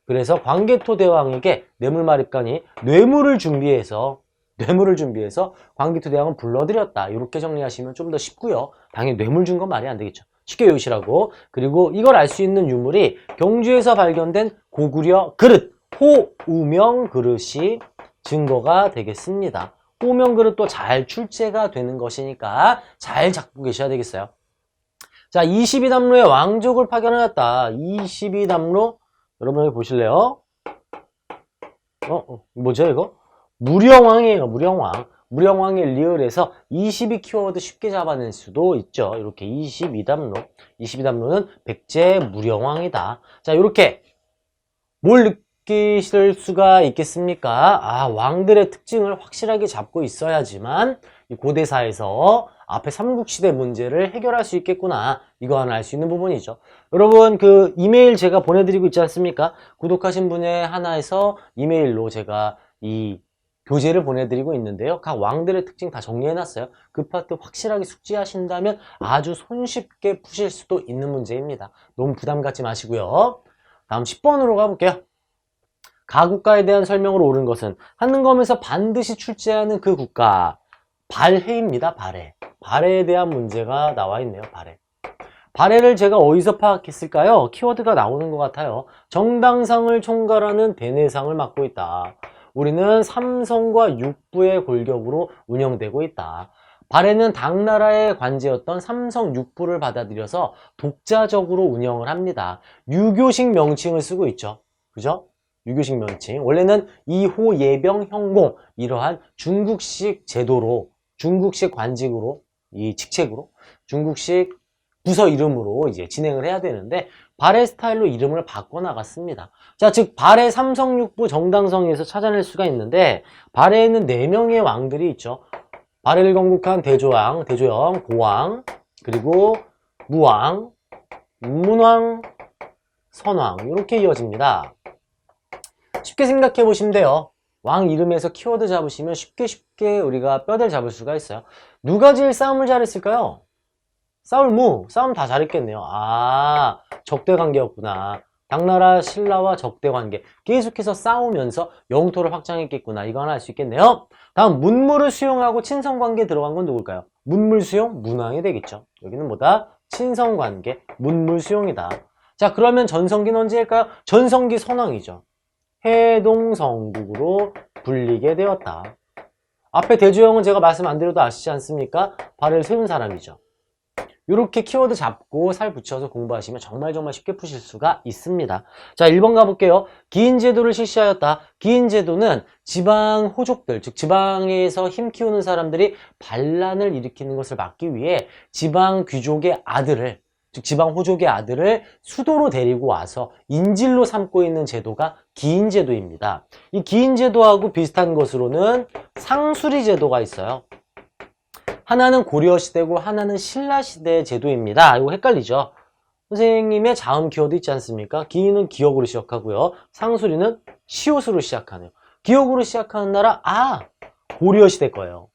그래서 광개토대왕에게 뇌물마립간이 뇌물을 준비해서 광개토대왕을 불러들였다. 이렇게 정리하시면 좀 더 쉽고요. 당연히 뇌물 준 건 말이 안 되겠죠. 쉽게 외우시라고. 그리고 이걸 알 수 있는 유물이 경주에서 발견된 고구려 그릇, 호우명 그릇이 증거가 되겠습니다. 호우명 그릇도 잘 출제가 되는 것이니까 잘 잡고 계셔야 되겠어요. 자, 22담로에 왕족을 파견하였다. 22담로 여러분 여기 보실래요? 뭐죠 이거? 무령왕이에요. 무령왕. 무령왕의 리을에서 22 키워드 쉽게 잡아낼 수도 있죠. 이렇게 22담로. 22담로는 백제 무령왕이다. 자, 이렇게 뭘 느끼실 수가 있겠습니까? 아, 왕들의 특징을 확실하게 잡고 있어야지만 이 고대사에서 앞에 삼국시대 문제를 해결할 수 있겠구나. 이거 하나 알 수 있는 부분이죠. 여러분 그 이메일 제가 보내드리고 있지 않습니까? 구독하신 분의 하나에서 이메일로 제가 이 교재를 보내드리고 있는데요. 각 왕들의 특징 다 정리해놨어요. 그 파트 확실하게 숙지하신다면 아주 손쉽게 푸실 수도 있는 문제입니다. 너무 부담 갖지 마시고요. 다음 10번으로 가볼게요. 가국가에 대한 설명으로 옳은 것은 한능검에서 반드시 출제하는 그 국가 발해입니다. 발해. 발해에 대한 문제가 나와 있네요. 발해. 발해를 제가 어디서 파악했을까요? 키워드가 나오는 것 같아요. 정당상을 총괄하는 대내상을 맡고 있다. 우리는 삼성과 육부의 골격으로 운영되고 있다. 발해는 당나라의 관제였던 삼성 육부를 받아들여서 독자적으로 운영을 합니다. 유교식 명칭을 쓰고 있죠. 그죠? 유교식 명칭. 원래는 이호 예병 형공 이러한 중국식 제도로 중국식 관직으로 이 직책으로 중국식 부서 이름으로 이제 진행을 해야 되는데 발해 스타일로 이름을 바꿔 나갔습니다. 자, 즉 발해 삼성육부 정당성에서 찾아낼 수가 있는데 발해에는 4명의 왕들이 있죠. 발해를 건국한 대조왕, 대조영, 고왕, 그리고 무왕, 문왕, 선왕 이렇게 이어집니다. 쉽게 생각해 보시면 돼요. 왕 이름에서 키워드 잡으시면 쉽게 우리가 뼈대를 잡을 수가 있어요. 누가 제일 싸움을 잘했을까요? 싸움 다 잘했겠네요. 아, 적대관계였구나. 당나라 신라와 적대관계. 계속해서 싸우면서 영토를 확장했겠구나. 이거 하나 알 수 있겠네요. 다음 문물을 수용하고 친선관계에 들어간 건 누굴까요? 문물 수용, 문왕이 되겠죠. 여기는 뭐다? 친선관계, 문물 수용이다. 자, 그러면 전성기는 언제일까요? 전성기 선왕이죠. 해동성국으로 불리게 되었다. 앞에 대조영은 제가 말씀 안 드려도 아시지 않습니까? 발해를 세운 사람이죠. 이렇게 키워드 잡고 살 붙여서 공부하시면 정말 쉽게 푸실 수가 있습니다. 자, 1번 가볼게요. 기인제도를 실시하였다. 기인제도는 지방 호족들, 즉 지방에서 힘 키우는 사람들이 반란을 일으키는 것을 막기 위해 지방 귀족의 아들을, 즉 지방 호족의 아들을 수도로 데리고 와서 인질로 삼고 있는 제도가 기인제도입니다. 이 기인제도하고 비슷한 것으로는 상수리제도가 있어요. 하나는 고려시대고 하나는 신라시대의 제도입니다. 이거 헷갈리죠? 선생님의 자음 키워드 있지 않습니까? 기인은 기역으로 시작하고요. 상수리는 시옷으로 시작하네요. 기역으로 시작하는 나라, 고려시대 거예요.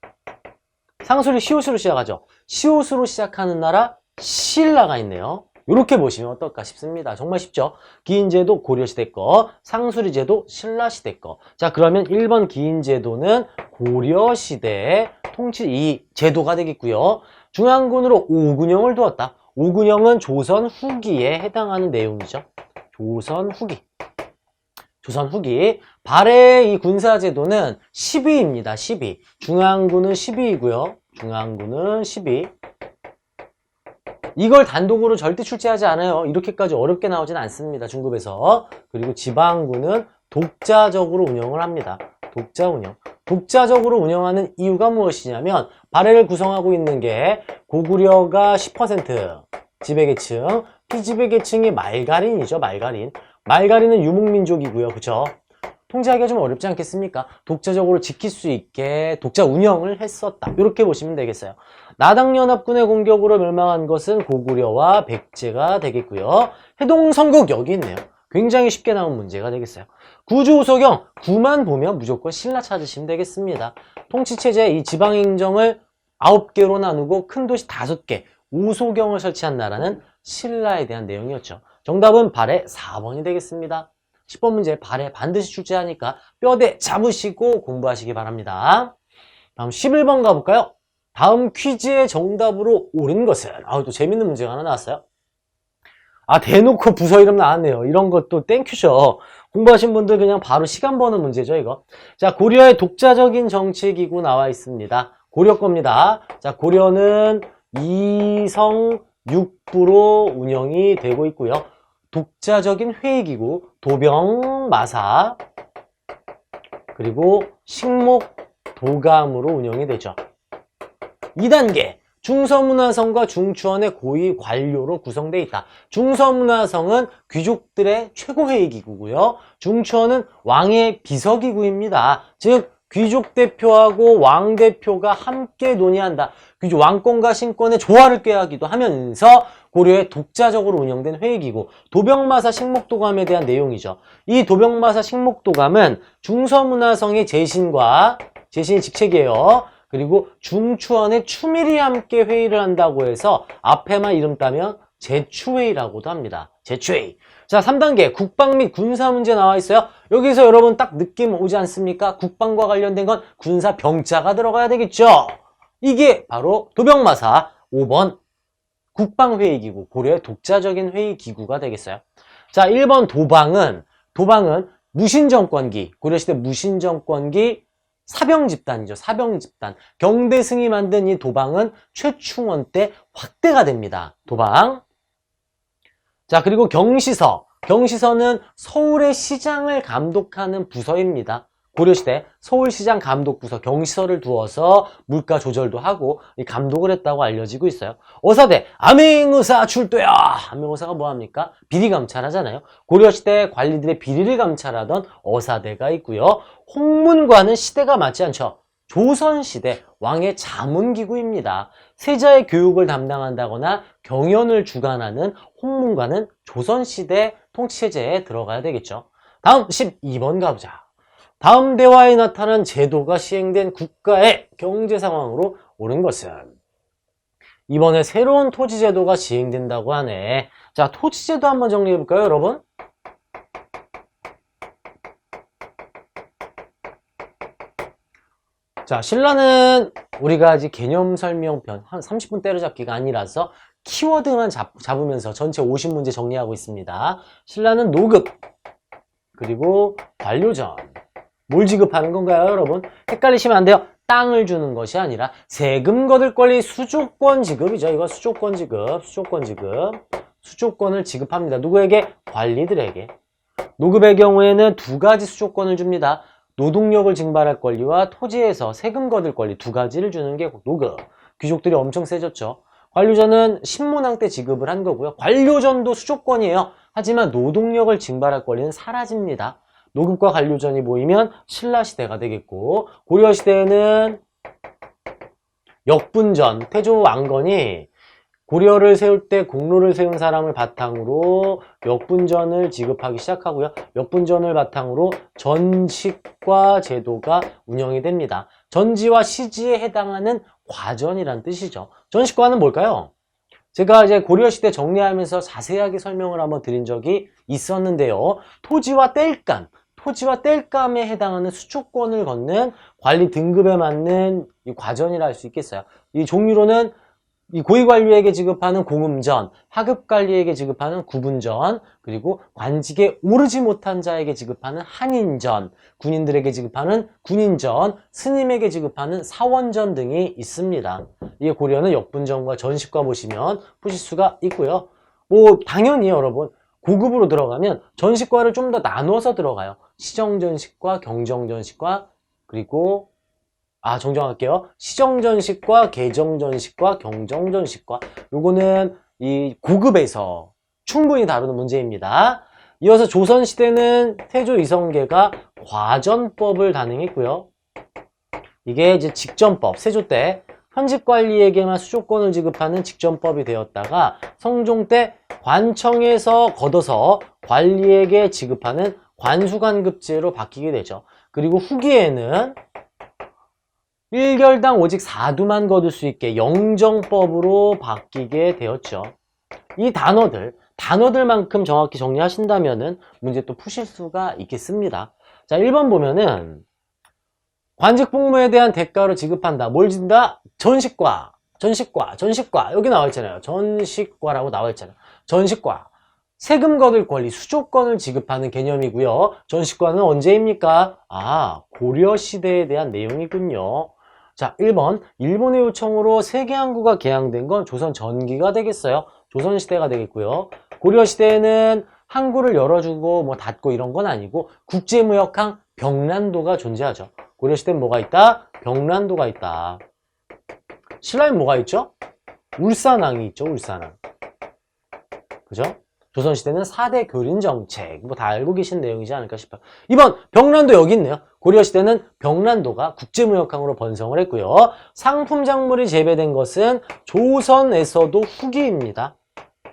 상수리 시옷으로 시작하죠. 시옷으로 시작하는 나라, 신라가 있네요. 이렇게 보시면 어떨까 싶습니다. 정말 쉽죠? 기인제도 고려시대 거, 상수리제도 신라시대 거. 자, 그러면 1번 기인제도는 고려시대의 통치 이 제도가 되겠고요. 중앙군으로 오군영을 두었다. 오군영은 조선 후기에 해당하는 내용이죠. 조선 후기. 조선 후기. 발해의 이 군사제도는 10위입니다. 10위. 중앙군은 10위이고요. 중앙군은 10위. 이걸 단독으로 절대 출제하지 않아요. 이렇게까지 어렵게 나오진 않습니다. 중급에서. 그리고 지방군은 독자적으로 운영을 합니다. 독자 운영. 독자적으로 운영하는 이유가 무엇이냐면 발해를 구성하고 있는 게 고구려가 10%, 지배계층, 피지배계층이 말가린이죠. 말가린. 말가린은 유목민족이고요. 그쵸? 통제하기가 좀 어렵지 않겠습니까? 독자적으로 지킬 수 있게 독자 운영을 했었다. 이렇게 보시면 되겠어요. 나당연합군의 공격으로 멸망한 것은 고구려와 백제가 되겠고요. 해동성국 여기 있네요. 굉장히 쉽게 나온 문제가 되겠어요. 구주우소경, 구만 보면 무조건 신라 찾으시면 되겠습니다. 통치체제 이 지방행정을 9개로 나누고 큰 도시 5개, 우소경을 설치한 나라는 신라에 대한 내용이었죠. 정답은 발해 4번이 되겠습니다. 10번 문제 발해 반드시 출제하니까 뼈대 잡으시고 공부하시기 바랍니다. 다음 11번 가볼까요? 다음 퀴즈의 정답으로 옳은 것은 또 재밌는 문제가 하나 나왔어요. 대놓고 부서 이름 나왔네요. 이런 것도 땡큐죠. 공부하신 분들 그냥 바로 시간 버는 문제죠, 이거. 자, 고려의 독자적인 정치기구 나와 있습니다. 고려 겁니다. 자, 고려는 이성 6부로 운영이 되고 있고요. 독자적인 회의기구, 도병마사, 그리고 식목, 도감으로 운영이 되죠. 2단계, 중서문화성과 중추원의 고위 관료로 구성되어 있다. 중서문화성은 귀족들의 최고회의기구고요. 중추원은 왕의 비서기구입니다. 즉 귀족 대표하고 왕 대표가 함께 논의한다. 귀족 왕권과 신권의 조화를 꾀하기도 하면서 고려의 독자적으로 운영된 회의기구 도병마사 식목도감에 대한 내용이죠. 이 도병마사 식목도감은 중서문화성의 제신이 직책이에요. 그리고 중추원의 추밀이 함께 회의를 한다고 해서 앞에만 이름 따면 제추회의라고도 합니다. 제추회의. 자, 3단계 국방 및 군사 문제 나와 있어요. 여기서 여러분 딱 느낌 오지 않습니까? 국방과 관련된 건 군사 병자가 들어가야 되겠죠. 이게 바로 도병마사 5번 국방회의기구, 고려의 독자적인 회의기구가 되겠어요. 자, 1번 도방은 무신정권기, 고려시대 무신정권기 사병집단이죠. 사병집단. 경대승이 만든 이 도방은 최충원 때 확대가 됩니다. 도방. 자, 그리고 경시서는 서울의 시장을 감독하는 부서입니다. 고려시대 서울시장 감독부서 경시서를 두어서 물가 조절도 하고 감독을 했다고 알려지고 있어요. 어사대 암행의사 출두야. 암행의사가 뭐합니까? 비리 감찰하잖아요. 고려시대 관리들의 비리를 감찰하던 어사대가 있고요. 홍문관은 시대가 맞지 않죠. 조선시대 왕의 자문기구입니다. 세자의 교육을 담당한다거나 경연을 주관하는 홍문관은 조선시대 통치체제에 들어가야 되겠죠. 다음 12번 가보자. 다음 대화에 나타난 제도가 시행된 국가의 경제 상황으로 옳은 것은 이번에 새로운 토지제도가 시행된다고 하네. 자, 토지제도 한번 정리해볼까요, 여러분? 자, 신라는 우리가 아직 개념 설명편 한 30분 때려잡기가 아니라서 키워드만 잡으면서 전체 50문제 정리하고 있습니다. 신라는 노급, 그리고 관료전. 뭘 지급하는 건가요, 여러분? 헷갈리시면 안 돼요. 땅을 주는 것이 아니라 세금 거둘 권리 수조권 지급이죠. 이거 수조권 지급. 수조권을 지급합니다. 누구에게? 관리들에게. 노급의 경우에는 두 가지 수조권을 줍니다. 노동력을 증발할 권리와 토지에서 세금 거둘 권리 두 가지를 주는 게 노급. 귀족들이 엄청 세졌죠. 관료전은 신문왕 때 지급을 한 거고요. 관료전도 수조권이에요. 하지만 노동력을 증발할 권리는 사라집니다. 노급과 관료전이 모이면 신라시대가 되겠고, 고려시대에는 역분전, 태조 왕건이 고려를 세울 때 공로를 세운 사람을 바탕으로 역분전을 지급하기 시작하고요. 역분전을 바탕으로 전식과 제도가 운영이 됩니다. 전지와 시지에 해당하는 과전이란 뜻이죠. 전식과는 뭘까요? 제가 이제 고려시대 정리하면서 자세하게 설명을 한번 드린 적이 있었는데요. 토지와 땔감에 해당하는 수초권을 걷는 관리 등급에 맞는 이 과전이라 할 수 있겠어요. 이 종류로는 이 고위관리에게 지급하는 공음전, 하급관리에게 지급하는 구분전, 그리고 관직에 오르지 못한 자에게 지급하는 한인전, 군인들에게 지급하는 군인전, 스님에게 지급하는 사원전 등이 있습니다. 이게 고려는 역분전과 전식과 보시면 보실 수가 있고요. 뭐 당연히 여러분 고급으로 들어가면 전식과를 좀 더 나눠서 들어가요. 시정전식과 경정전식과 그리고 정정할게요. 시정전식과 개정전식과 경정전식과 요거는 이 고급에서 충분히 다루는 문제입니다. 이어서 조선시대는 태조 이성계가 과전법을 단행했고요. 이게 이제 직전법, 세조 때 현직관리에게만 수조권을 지급하는 직전법이 되었다가 성종 때 관청에서 걷어서 관리에게 지급하는 관수관급제로 바뀌게 되죠. 그리고 후기에는 1결당 오직 4두만 거둘 수 있게 영정법으로 바뀌게 되었죠. 이 단어들만큼 정확히 정리하신다면은 문제 또 푸실 수가 있겠습니다. 자, 1번 보면은 관직 복무에 대한 대가로 지급한다. 뭘 준다? 전식과. 여기 나와 있잖아요. 전식과라고 나와 있잖아요. 전식과. 세금 거둘 권리, 수조권을 지급하는 개념이고요. 전식과는 언제입니까? 고려시대에 대한 내용이군요. 자, 1번. 일본의 요청으로 세계항구가 개항된 건 조선 전기가 되겠어요. 조선시대가 되겠고요. 고려시대에는 항구를 열어주고 뭐 닫고 이런 건 아니고 국제무역항 병란도가 존재하죠. 고려시대는 뭐가 있다? 병란도가 있다. 신라엔 뭐가 있죠? 울산항이 있죠. 울산항. 그죠? 조선시대는 4대 교린 정책, 뭐 다 알고 계신 내용이지 않을까 싶어요. 2번, 병란도 여기 있네요. 고려시대는 병란도가 국제무역항으로 번성을 했고요. 상품작물이 재배된 것은 조선에서도 후기입니다.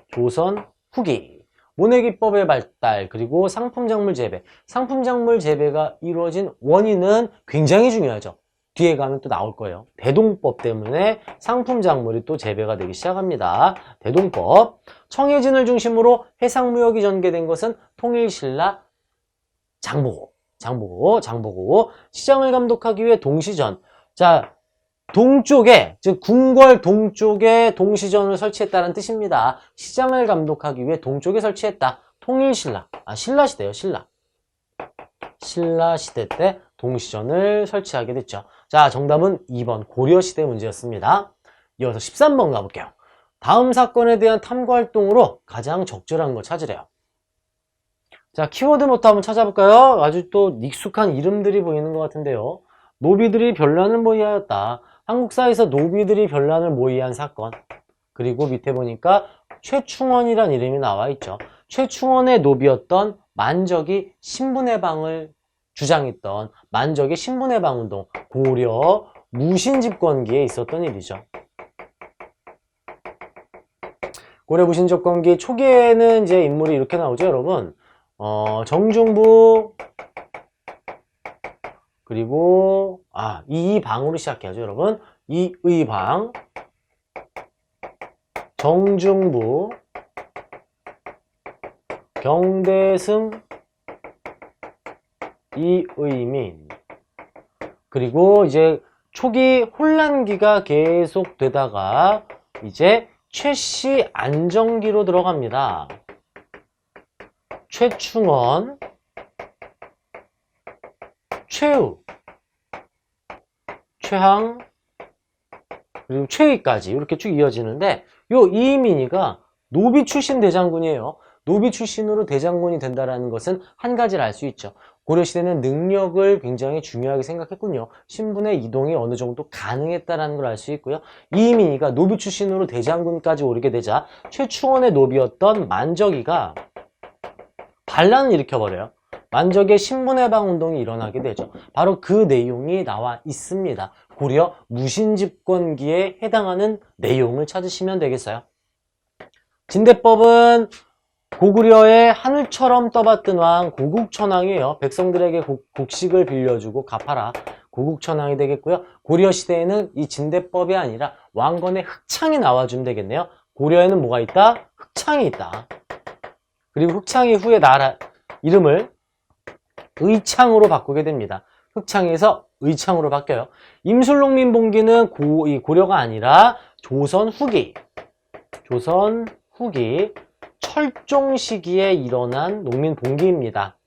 조선 후기. 모내기법의 발달, 그리고 상품작물 재배가 이루어진 원인은 굉장히 중요하죠. 뒤에 가면 또 나올 거예요. 대동법 때문에 상품작물이 또 재배가 되기 시작합니다. 대동법. 청해진을 중심으로 해상무역이 전개된 것은 통일신라 장보고. 시장을 감독하기 위해 동시전. 자, 동쪽에, 즉 궁궐 동쪽에 동시전을 설치했다는 뜻입니다. 시장을 감독하기 위해 동쪽에 설치했다. 통일신라. 신라시대요, 신라. 신라시대 때 동시전을 설치하게 됐죠. 자, 정답은 2번 고려시대 문제였습니다. 이어서 13번 가볼게요. 다음 사건에 대한 탐구활동으로 가장 적절한 거 찾으래요. 자, 키워드 노트 한번 찾아볼까요? 아주 또 익숙한 이름들이 보이는 것 같은데요. 노비들이 변란을 모의하였다. 한국사에서 노비들이 변란을 모의한 사건. 그리고 밑에 보니까 최충원이란 이름이 나와 있죠. 최충원의 노비였던 만적이 신분해방을 주장했던 만적의 신분해방 운동, 고려 무신집권기에 있었던 일이죠. 고려 무신집권기 초기에는 이제 인물이 이렇게 나오죠, 여러분. 정중부, 그리고 이의방으로 시작해야죠, 여러분. 이의방, 정중부, 경대승, 이의민. 그리고 이제 초기 혼란기가 계속되다가 이제 최씨 안정기로 들어갑니다. 최충원, 최우, 최항, 그리고 최의까지 이렇게 쭉 이어지는데, 요 이의민이가 노비 출신 대장군이에요. 노비 출신으로 대장군이 된다는 것은 한 가지를 알 수 있죠. 고려시대는 능력을 굉장히 중요하게 생각했군요. 신분의 이동이 어느 정도 가능했다는 걸 알 수 있고요. 이의민이가 노비 출신으로 대장군까지 오르게 되자 최충원의 노비였던 만적이가 반란을 일으켜버려요. 만적의 신분해방 운동이 일어나게 되죠. 바로 그 내용이 나와 있습니다. 고려 무신집권기에 해당하는 내용을 찾으시면 되겠어요. 진대법은 고구려의 하늘처럼 떠받든 왕 고국천왕이에요. 백성들에게 곡식을 빌려주고 갚아라. 고국천왕이 되겠고요. 고려시대에는 이 진대법이 아니라 왕건의 흑창이 나와주면 되겠네요. 고려에는 뭐가 있다? 흑창이 있다. 그리고 흑창이 후에 나라 이름을 의창으로 바꾸게 됩니다. 흑창에서 의창으로 바뀌어요. 임술농민봉기는 이 고려가 아니라 조선 후기 철종 시기에 일어난 농민봉기입니다.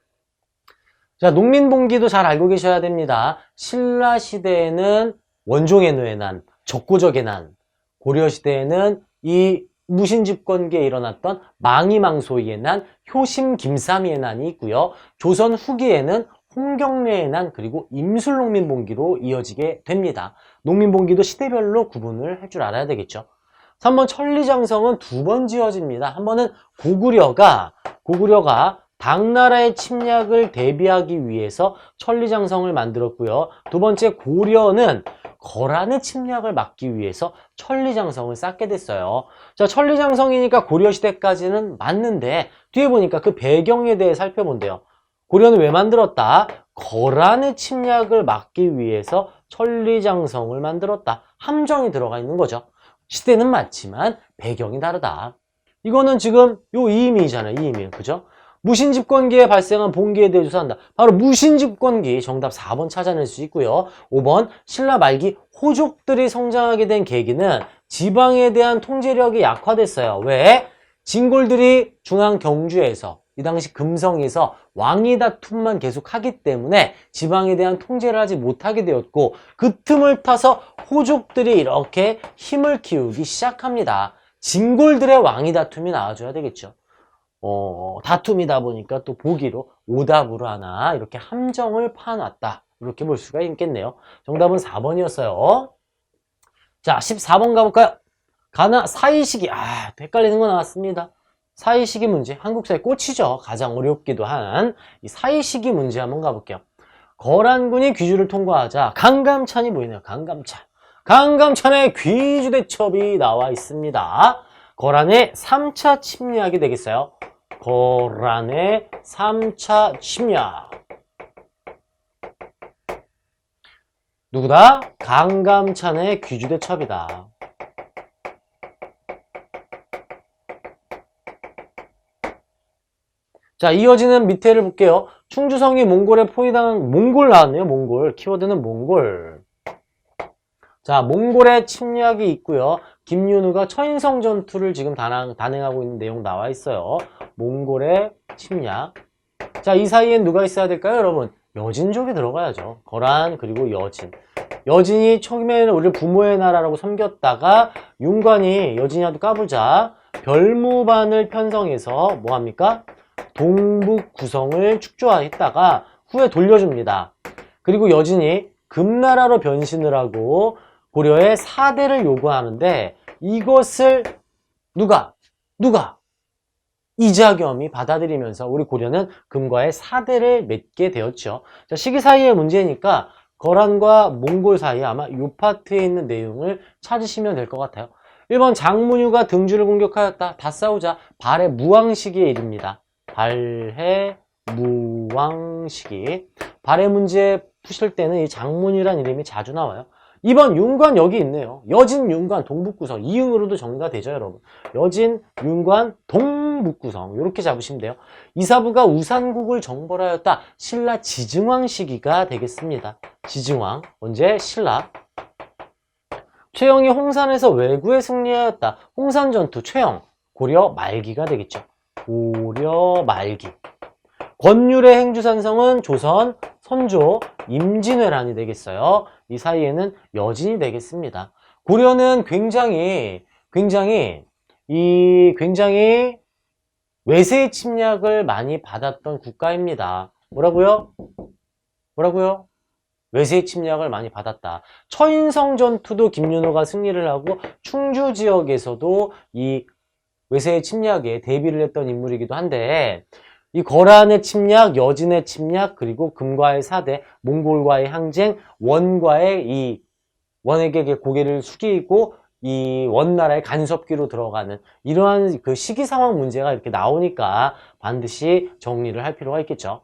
자, 농민봉기도 잘 알고 계셔야 됩니다. 신라 시대에는 원종의 뇌난, 적고적의 난, 고려 시대에는 이 무신집권기에 일어났던 망이망소이의 난, 효심김삼이의 난이 있고요. 조선 후기에는 홍경래의 난, 그리고 임술농민봉기로 이어지게 됩니다. 농민봉기도 시대별로 구분을 할 줄 알아야 되겠죠. 3번 천리장성은 두 번 지어집니다. 한 번은 고구려가 당나라의 침략을 대비하기 위해서 천리장성을 만들었고요. 두 번째 고려는 거란의 침략을 막기 위해서 천리장성을 쌓게 됐어요. 자, 천리장성이니까 고려시대까지는 맞는데 뒤에 보니까 그 배경에 대해 살펴본대요. 고려는 왜 만들었다? 거란의 침략을 막기 위해서 천리장성을 만들었다. 함정이 들어가 있는 거죠. 시대는 맞지만 배경이 다르다. 이거는 지금 요 이의미잖아요. 이의미. 그죠? 무신집권기에 발생한 봉기에 대해 조사한다. 바로 무신집권기 정답 4번 찾아낼 수 있고요. 5번 신라 말기 호족들이 성장하게 된 계기는 지방에 대한 통제력이 약화됐어요. 왜? 진골들이 중앙 경주에서 이 당시 금성에서 왕위 다툼만 계속하기 때문에 지방에 대한 통제를 하지 못하게 되었고 그 틈을 타서 호족들이 이렇게 힘을 키우기 시작합니다. 진골들의 왕위 다툼이 나와줘야 되겠죠. 다툼이다 보니까 또 보기로 오답으로 하나 이렇게 함정을 파놨다. 이렇게 볼 수가 있겠네요. 정답은 4번이었어요. 자, 14번 가볼까요? 사이시기. 헷갈리는 거 나왔습니다. 사이시기 문제. 한국사의 꽃이죠. 가장 어렵기도 한 이 사이시기 문제 한번 가볼게요. 거란군이 귀주를 통과하자 강감찬이 보이네요. 강감찬의 귀주대첩이 나와 있습니다. 거란의 3차 침략이 되겠어요. 거란의 3차 침략. 누구다? 강감찬의 귀주대첩이다. 자, 이어지는 밑에를 볼게요. 충주성이 몽골에 포위당한, 몽골 나왔네요. 몽골. 키워드는 몽골. 자, 몽골의 침략이 있고요. 김윤우가 처인성 전투를 지금 단행하고 있는 내용 나와 있어요. 몽골의 침략. 자, 이 사이엔 누가 있어야 될까요, 여러분? 여진족이 들어가야죠. 거란 그리고 여진. 여진이 처음에는 우리를 부모의 나라라고 섬겼다가 윤관이 여진이라도 까불자 별무반을 편성해서 뭐합니까? 동북 구성을 축조했다가 후에 돌려줍니다. 그리고 여진이 금나라로 변신을 하고 고려의 사대를 요구하는데 이것을 누가? 이자겸이 받아들이면서 우리 고려는 금과의 사대를 맺게 되었죠. 자, 시기 사이의 문제니까 거란과 몽골 사이 아마 이 파트에 있는 내용을 찾으시면 될 것 같아요. 1번 장문유가 등주를 공격하였다. 다 싸우자. 발해 무왕시기의 일입니다. 발해 무왕시기. 발해 문제 푸실 때는 이 장문유란 이름이 자주 나와요. 2번 윤관 여기 있네요. 여진, 윤관, 동북구성. 이응으로도 정리가 되죠, 여러분. 여진, 윤관, 동북구성. 이렇게 잡으시면 돼요. 이사부가 우산국을 정벌하였다. 신라 지증왕 시기가 되겠습니다. 지증왕. 언제? 신라. 최영이 홍산에서 왜구에 승리하였다. 홍산전투 최영. 고려 말기가 되겠죠. 고려 말기. 권율의 행주산성은 조선 선조 임진왜란이 되겠어요. 이 사이에는 여진이 되겠습니다. 고려는 굉장히 외세의 침략을 많이 받았던 국가입니다. 뭐라고요? 외세의 침략을 많이 받았다. 처인성 전투도 김윤호가 승리를 하고 충주 지역에서도 이 외세의 침략에 대비를 했던 인물이기도 한데 이 거란의 침략, 여진의 침략, 그리고 금과의 사대, 몽골과의 항쟁, 원에게 고개를 숙이고 이 원나라의 간섭기로 들어가는 이러한 그 시기 상황 문제가 이렇게 나오니까 반드시 정리를 할 필요가 있겠죠.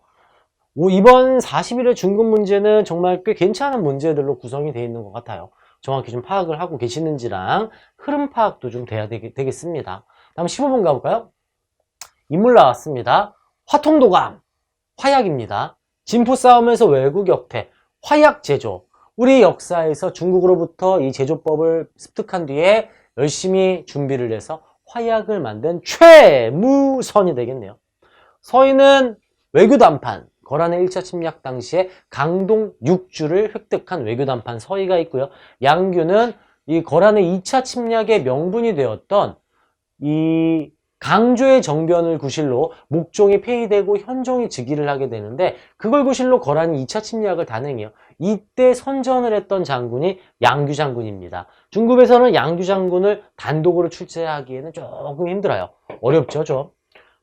이번 41회 중급 문제는 정말 꽤 괜찮은 문제들로 구성이 되어 있는 것 같아요. 정확히 좀 파악을 하고 계시는지랑 흐름 파악도 좀 돼야 되겠습니다. 다음 15번 가볼까요? 인물 나왔습니다. 화통도감, 화약입니다. 진포 싸움에서 외국 역태, 화약 제조. 우리 역사에서 중국으로부터 이 제조법을 습득한 뒤에 열심히 준비를 해서 화약을 만든 최무선이 되겠네요. 서인은 외교단판, 거란의 1차 침략 당시에 강동 6주를 획득한 외교단판 서희가 있고요. 양규는 이 거란의 2차 침략의 명분이 되었던 이 강조의 정변을 구실로 목종이 폐위되고 현종이 즉위를 하게 되는데 그걸 구실로 거란이 2차 침략을 단행해요. 이때 선전을 했던 장군이 양규 장군입니다. 중국에서는 양규 장군을 단독으로 출제하기에는 조금 힘들어요. 어렵죠, 좀.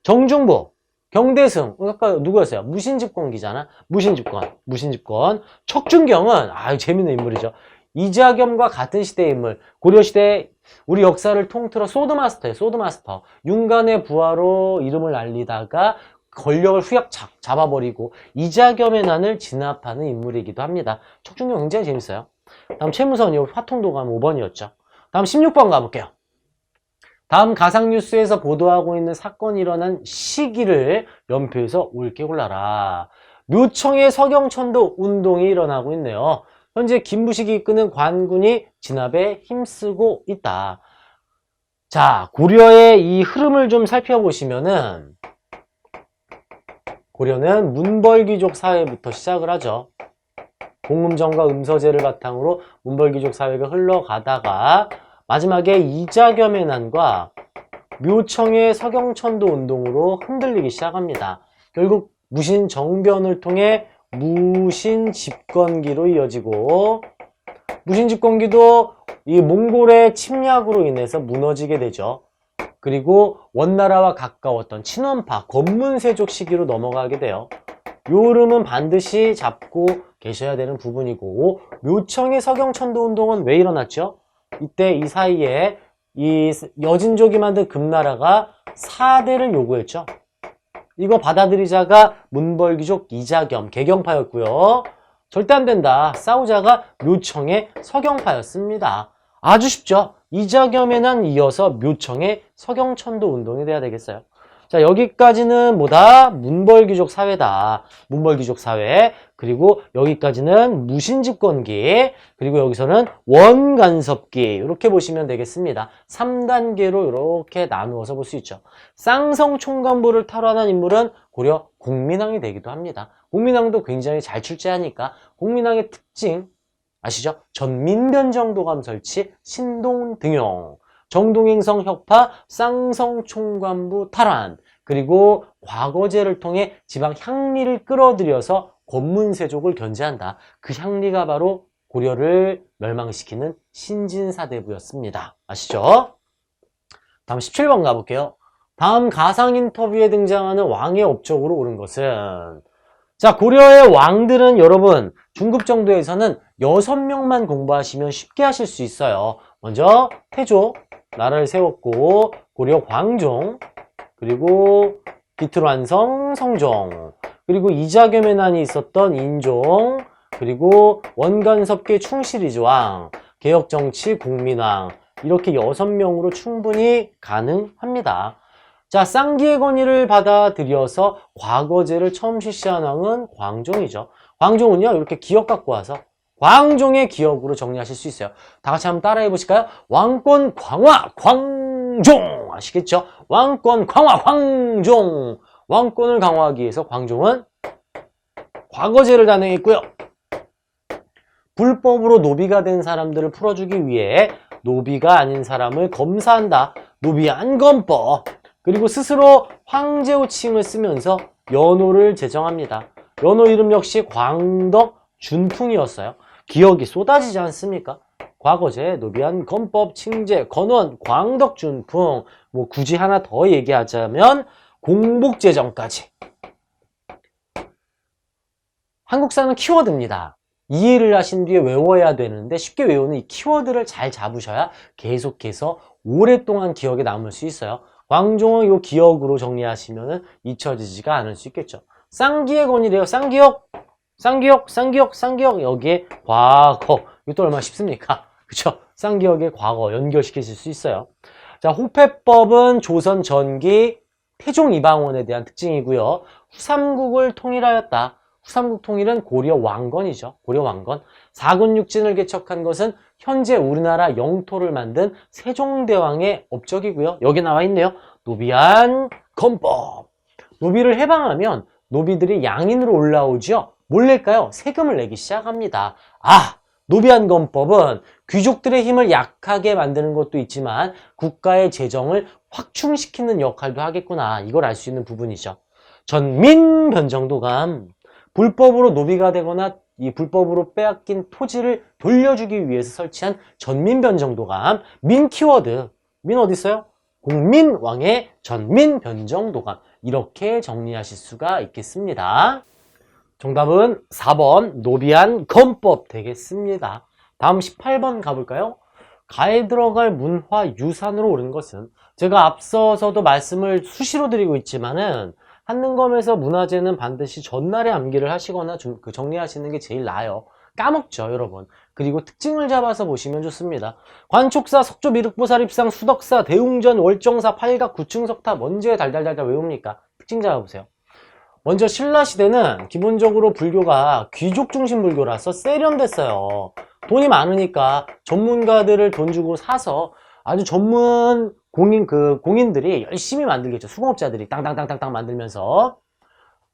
정중부, 경대승, 아까 누구였어요? 무신집권기잖아. 무신집권. 척준경은 재밌는 인물이죠. 이자겸과 같은 시대의 인물. 고려시대 우리 역사를 통틀어 소드마스터예요. 소드마스터. 윤관의 부하로 이름을 알리다가 권력을 후약 잡아버리고 이자겸의 난을 진압하는 인물이기도 합니다. 척준경 굉장히 재밌어요. 다음 최무선이 화통도감 5번이었죠. 다음 16번 가볼게요. 다음 가상뉴스에서 보도하고 있는 사건이 일어난 시기를 연표해서 옳게 골라라. 묘청의 서경천도 운동이 일어나고 있네요. 현재 김부식이 이끄는 관군이 진압에 힘쓰고 있다. 자, 고려의 이 흐름을 좀 살펴보시면은 고려는 문벌귀족 사회부터 시작을 하죠. 공음정과 음서제를 바탕으로 문벌귀족 사회가 흘러가다가 마지막에 이자겸의 난과 묘청의 서경천도 운동으로 흔들리기 시작합니다. 결국 무신정변을 통해 무신집권기로 이어지고 무신집권기도 이 몽골의 침략으로 인해서 무너지게 되죠. 그리고 원나라와 가까웠던 친원파 권문세족 시기로 넘어가게 돼요. 요 흐름은 반드시 잡고 계셔야 되는 부분이고 묘청의 서경천도 운동은 왜 일어났죠? 이때 이 사이에 이 여진족이 만든 금나라가 사대를 요구했죠. 이거 받아들이자가 문벌귀족 이자겸, 개경파였고요. 절대 안 된다. 싸우자가 묘청의 서경파였습니다. 아주 쉽죠? 이자겸에 난 이어서 묘청의 서경천도 운동이 돼야 되겠어요. 자, 여기까지는 뭐다? 문벌귀족 사회다. 문벌귀족 사회. 그리고 여기까지는 무신집권기. 그리고 여기서는 원간섭기. 이렇게 보시면 되겠습니다. 3단계로 이렇게 나누어서 볼 수 있죠. 쌍성총관부를 탈환한 인물은 고려 공민왕이 되기도 합니다. 공민왕도 굉장히 잘 출제하니까 공민왕의 특징 아시죠? 전민변정도감 설치, 신동등용. 정동행성 혁파, 쌍성총관부 탈환, 그리고 과거제를 통해 지방 향리를 끌어들여서 권문세족을 견제한다. 그 향리가 바로 고려를 멸망시키는 신진사대부였습니다. 아시죠? 다음 17번 가볼게요. 다음 가상 인터뷰에 등장하는 왕의 업적으로 옳은 것은 자, 고려의 왕들은 여러분 중급 정도에서는 6명만 공부하시면 쉽게 하실 수 있어요. 먼저 태조, 나라를 세웠고 고려 광종, 그리고 비트완성 성종, 그리고 이자겸의 난이 있었던 인종, 그리고 원간섭계 충실이조왕, 개혁정치 공민왕 이렇게 6명으로 충분히 가능합니다. 자, 쌍기의 권위를 받아들여서 과거제를 처음 실시한 왕은 광종이죠. 광종은요 이렇게 기억 갖고 와서 광종의 기억으로 정리하실 수 있어요. 다 같이 한번 따라해 보실까요? 왕권 강화 광종 아시겠죠? 왕권 강화 광종. 왕권을 강화하기 위해서 광종은 과거제를 단행했고요. 불법으로 노비가 된 사람들을 풀어주기 위해 노비가 아닌 사람을 검사한다. 노비 안검법. 그리고 스스로 황제 호칭을 쓰면서 연호를 제정합니다. 연호 이름 역시 광덕 준풍이었어요. 기억이 쏟아지지 않습니까? 과거제, 노비안, 검법, 칭제, 건원, 광덕, 준풍. 뭐 굳이 하나 더 얘기하자면 공복제정까지. 한국사는 키워드입니다. 이해를 하신 뒤에 외워야 되는데 쉽게 외우는 이 키워드를 잘 잡으셔야 계속해서 오랫동안 기억에 남을 수 있어요. 광종은 이 기억으로 정리하시면 잊혀지지가 않을 수 있겠죠. 쌍기의 권위래요. 쌍기역. 여기에 과거. 이것도 얼마나 쉽습니까? 그쵸? 쌍기역의 과거 연결시키실 수 있어요. 자, 호패법은 조선 전기 태종 이방원에 대한 특징이고요. 후삼국을 통일하였다. 후삼국 통일은 고려 왕건이죠. 고려 왕건. 사군육진을 개척한 것은 현재 우리나라 영토를 만든 세종대왕의 업적이고요. 여기 나와 있네요. 노비안 건법. 노비를 해방하면 노비들이 양인으로 올라오죠. 뭘 낼까요? 세금을 내기 시작합니다. 아! 노비안 건법은 귀족들의 힘을 약하게 만드는 것도 있지만 국가의 재정을 확충시키는 역할도 하겠구나. 이걸 알 수 있는 부분이죠. 전민 변정도감. 불법으로 노비가 되거나 이 불법으로 빼앗긴 토지를 돌려주기 위해서 설치한 전민 변정도감. 민 키워드. 민 어디 있어요? 공민왕의 전민 변정도감. 이렇게 정리하실 수가 있겠습니다. 정답은 4번 노비안 건법 되겠습니다. 다음 18번 가볼까요? 가에 들어갈 문화유산으로 오른 것은 제가 앞서서도 말씀을 수시로 드리고 있지만은 한능검에서 문화재는 반드시 전날에 암기를 하시거나 정리하시는 게 제일 나아요. 까먹죠, 여러분. 그리고 특징을 잡아서 보시면 좋습니다. 관촉사, 석조, 미륵보살, 입상, 수덕사, 대웅전, 월정사, 팔각, 구층석탑 언제 달달달달 외웁니까? 특징 잡아보세요. 먼저 신라시대는 기본적으로 불교가 귀족 중심 불교라서 세련됐어요. 돈이 많으니까 전문가들을 돈 주고 사서 아주 전문 공인들이 열심히 만들겠죠. 수공업자들이 땅땅땅땅땅 만들면서.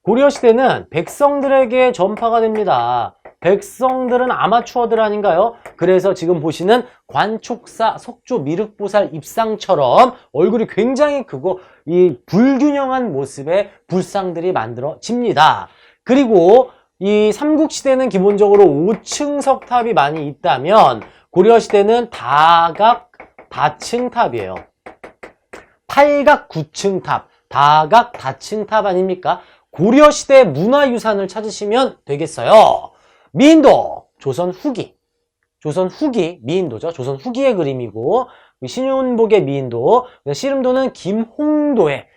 고려시대는 백성들에게 전파가 됩니다. 백성들은 아마추어들 아닌가요? 그래서 지금 보시는 관촉사, 석조, 미륵보살, 입상처럼 얼굴이 굉장히 크고 이 불균형한 모습의 불상들이 만들어집니다. 그리고 이 삼국시대는 기본적으로 5층 석탑이 많이 있다면 고려시대는 다각, 다층탑이에요. 팔각, 구층탑, 다각, 다층탑 아닙니까? 고려시대 문화유산을 찾으시면 되겠어요. 미인도, 조선 후기. 조선 후기, 미인도죠. 조선 후기의 그림이고, 신윤복의 미인도, 씨름도는 김홍도의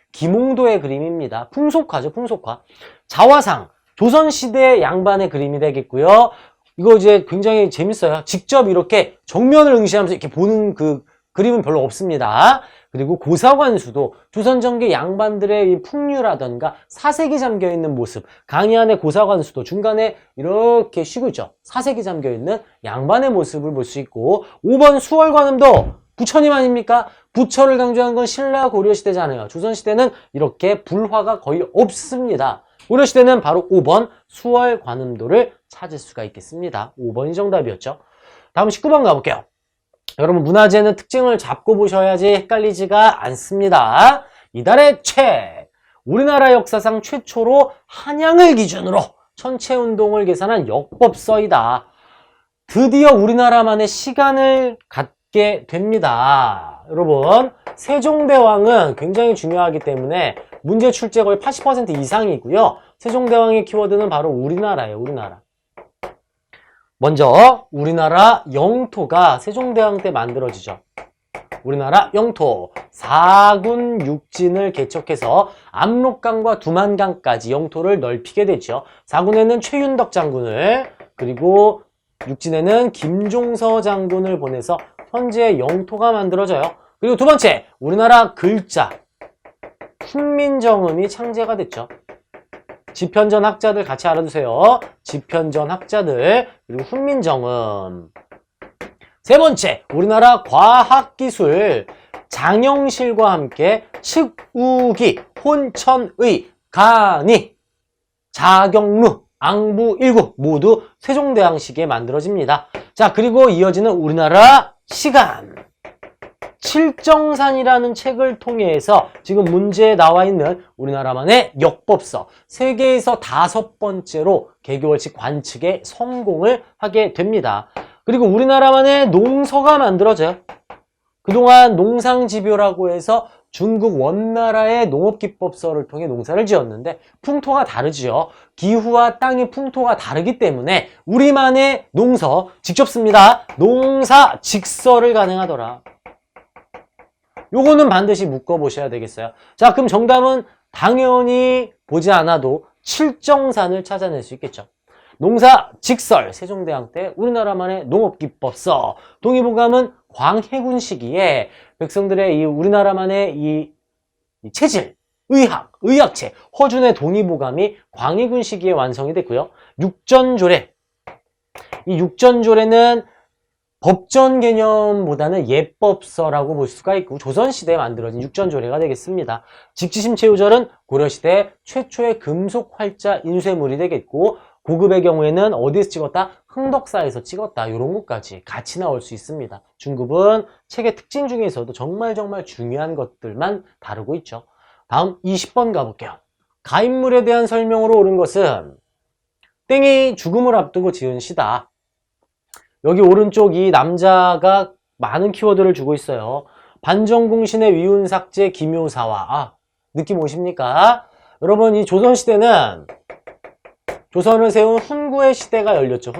그림입니다. 풍속화죠, 풍속화. 자화상, 조선시대 양반의 그림이 되겠고요. 이거 이제 굉장히 재밌어요. 직접 이렇게 정면을 응시하면서 이렇게 보는 그 그림은 별로 없습니다. 그리고 고사관수도 조선전기 양반들의 이 풍류라던가 사색이 잠겨있는 모습, 강의 안에 고사관수도 중간에 이렇게 쉬고 있죠. 사색이 잠겨있는 양반의 모습을 볼 수 있고, 5번 수월관음도 부처님 아닙니까? 부처를 강조한 건 신라 고려시대잖아요. 조선시대는 이렇게 불화가 거의 없습니다. 고려시대는 바로 5번 수월관음도를 찾을 수가 있겠습니다. 5번이 정답이었죠. 다음 19번 가볼게요. 여러분 문화재는 특징을 잡고 보셔야지 헷갈리지가 않습니다. 이달의 책. 우리나라 역사상 최초로 한양을 기준으로 천체운동을 계산한 역법서이다. 드디어 우리나라만의 시간을 갖게 됩니다. 여러분 세종대왕은 굉장히 중요하기 때문에 문제 출제 거의 80% 이상이고요. 세종대왕의 키워드는 바로 우리나라예요. 우리나라. 먼저 우리나라 영토가 세종대왕 때 만들어지죠. 우리나라 영토 4군 6진을 개척해서 압록강과 두만강까지 영토를 넓히게 되죠. 4군에는 최윤덕 장군을, 그리고 6진에는 김종서 장군을 보내서 현재 영토가 만들어져요. 그리고 두 번째, 우리나라 글자 훈민정음이 창제가 됐죠. 지편전 학자들 같이 알아두세요. 지편전 학자들, 그리고 훈민정음. 세 번째, 우리나라 과학기술 장영실과 함께 측우기, 혼천의, 간이, 자경루, 앙부일국 모두 세종대왕 시기에 만들어집니다. 자, 그리고 이어지는 우리나라 시간. 칠정산이라는 책을 통해서 지금 문제에 나와 있는 우리나라만의 역법서, 세계에서 5번째로 개교월칙 관측에 성공을 하게 됩니다. 그리고 우리나라만의 농서가 만들어져요. 그동안 농상집요라고 해서 중국 원나라의 농업기법서를 통해 농사를 지었는데 풍토가 다르죠. 기후와 땅의 풍토가 다르기 때문에 우리만의 농서, 직접 씁니다. 농사직서를 가능하더라. 요거는 반드시 묶어보셔야 되겠어요. 자, 그럼 정답은 당연히 보지 않아도 칠정산을 찾아낼 수 있겠죠. 농사 직설, 세종대왕 때 우리나라만의 농업기법서, 동의보감은 광해군 시기에 백성들의 이 우리나라만의 이 체질, 의학, 의학체, 허준의 동의보감이 광해군 시기에 완성이 됐고요. 육전조례, 이 육전조례는 법전 개념보다는 예법서라고 볼 수가 있고 조선시대에 만들어진 육전조례가 되겠습니다. 직지심체유절은 고려시대 최초의 금속 활자 인쇄물이 되겠고 고급의 경우에는 어디에서 찍었다? 흥덕사에서 찍었다. 이런 것까지 같이 나올 수 있습니다. 중급은 책의 특징 중에서도 정말 중요한 것들만 다루고 있죠. 다음 20번 가볼게요. 가인물에 대한 설명으로 옳은 것은 땡이 죽음을 앞두고 지은 시다. 여기 오른쪽 이 남자가 많은 키워드를 주고 있어요. 반정공신의 위훈삭제 기묘사화. 느낌 오십니까? 여러분 이 조선시대는 조선을 세운 훈구의 시대가 열렸죠.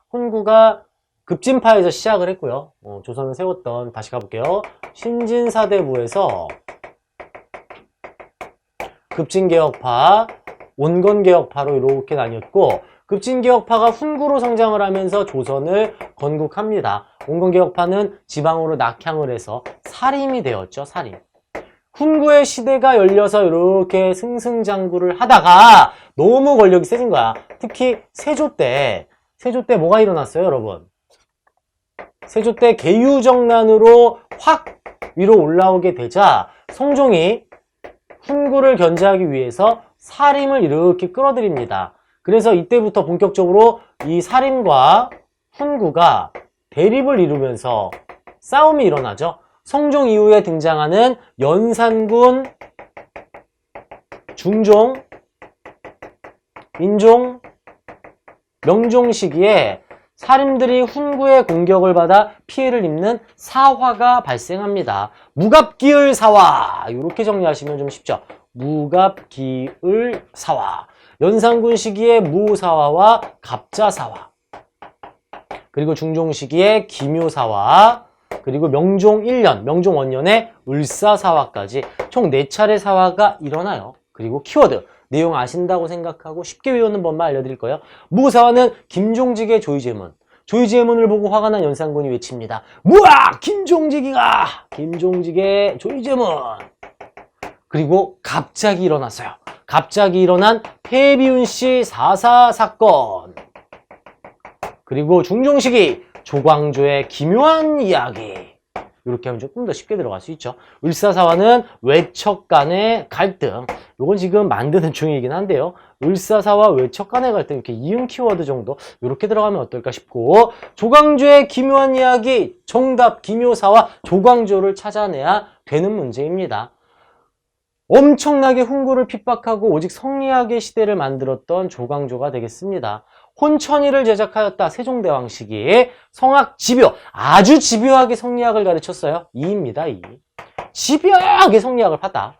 훈구가 급진파에서 시작을 했고요. 조선을 세웠던, 다시 가볼게요. 신진사대부에서 급진개혁파, 온건개혁파로 이렇게 나뉘었고 급진개혁파가 훈구로 성장을 하면서 조선을 건국합니다. 온건개혁파는 지방으로 낙향을 해서 사림이 되었죠. 사림. 훈구의 시대가 열려서 이렇게 승승장구를 하다가 너무 권력이 세진 거야. 특히 세조 때 뭐가 일어났어요, 여러분? 세조 때 계유정난으로 확 위로 올라오게 되자 성종이 훈구를 견제하기 위해서 사림을 이렇게 끌어들입니다. 그래서 이때부터 본격적으로 이 사림과 훈구가 대립을 이루면서 싸움이 일어나죠. 성종 이후에 등장하는 연산군, 중종, 인종, 명종 시기에 사림들이 훈구의 공격을 받아 피해를 입는 사화가 발생합니다. 무갑기을사화, 이렇게 정리하시면 좀 쉽죠. 무갑기을사화. 연산군 시기에 무사화와 갑자사화, 그리고 중종 시기에 기묘사화, 그리고 명종 1년, 명종 원년에 을사사화까지 총 4차례 사화가 일어나요. 그리고 키워드, 내용 아신다고 생각하고 쉽게 외우는 법만 알려드릴 거예요. 무사화는 김종직의 조의제문. 조의제문을 보고 화가 난 연산군이 외칩니다. 무악! 김종직이가! 김종직의 조의제문. 그리고 갑자기 일어났어요. 갑자기 일어난 폐비운씨 사사 사건. 그리고 중종 시기 조광조의 기묘한 이야기. 이렇게 하면 조금 더 쉽게 들어갈 수 있죠. 을사사화는 외척 간의 갈등. 이건 지금 만드는 중이긴 한데요. 을사사화 외척 간의 갈등, 이렇게 이응 키워드 정도 이렇게 들어가면 어떨까 싶고, 조광조의 기묘한 이야기, 정답 기묘사화 조광조를 찾아내야 되는 문제입니다. 엄청나게 훈구를 핍박하고 오직 성리학의 시대를 만들었던 조광조가 되겠습니다. 혼천이를 제작하였다. 세종대왕 시기에 성학 집요, 아주 집요하게 성리학을 가르쳤어요. 2입니다. 2. 집요하게 성리학을 팠다.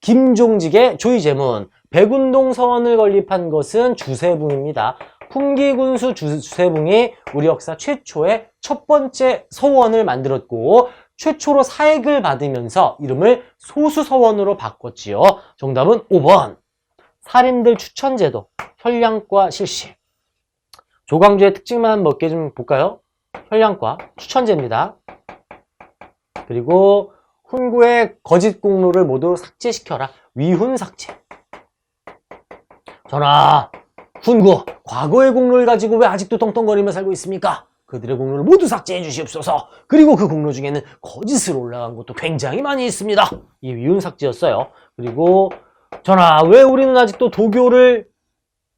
김종직의 조의제문, 백운동 서원을 건립한 것은 주세붕입니다. 훈기군수 주세붕이 우리 역사 최초의 첫 번째 서원을 만들었고 최초로 사액을 받으면서 이름을 소수서원으로 바꿨지요. 정답은 5번. 사림들 추천제도, 혈량과 실시. 조광조의 특징만 몇 개 좀 볼까요? 혈량과 추천제입니다. 그리고 훈구의 거짓 공로를 모두 삭제시켜라. 위훈 삭제. 전하, 훈구, 과거의 공로를 가지고 왜 아직도 떵떵거리며 살고 있습니까? 그들의 공로를 모두 삭제해 주시옵소서. 그리고 그 공로 중에는 거짓으로 올라간 것도 굉장히 많이 있습니다. 이 위훈 삭제였어요. 그리고 전하, 왜 우리는 아직도 도교를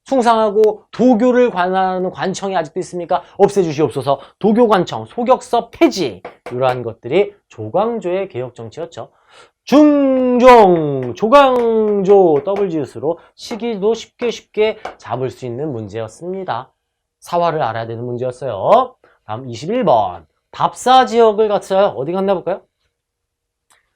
숭상하고 도교를 관하는 관청이 아직도 있습니까? 없애주시옵소서. 도교관청, 소격서 폐지, 이러한 것들이 조광조의 개혁정치였죠. 중종, 조광조 더블지읒으로 시기도 쉽게 잡을 수 있는 문제였습니다. 사화를 알아야 되는 문제였어요. 다음 21번. 답사지역을 갔어요. 어디 갔나 볼까요?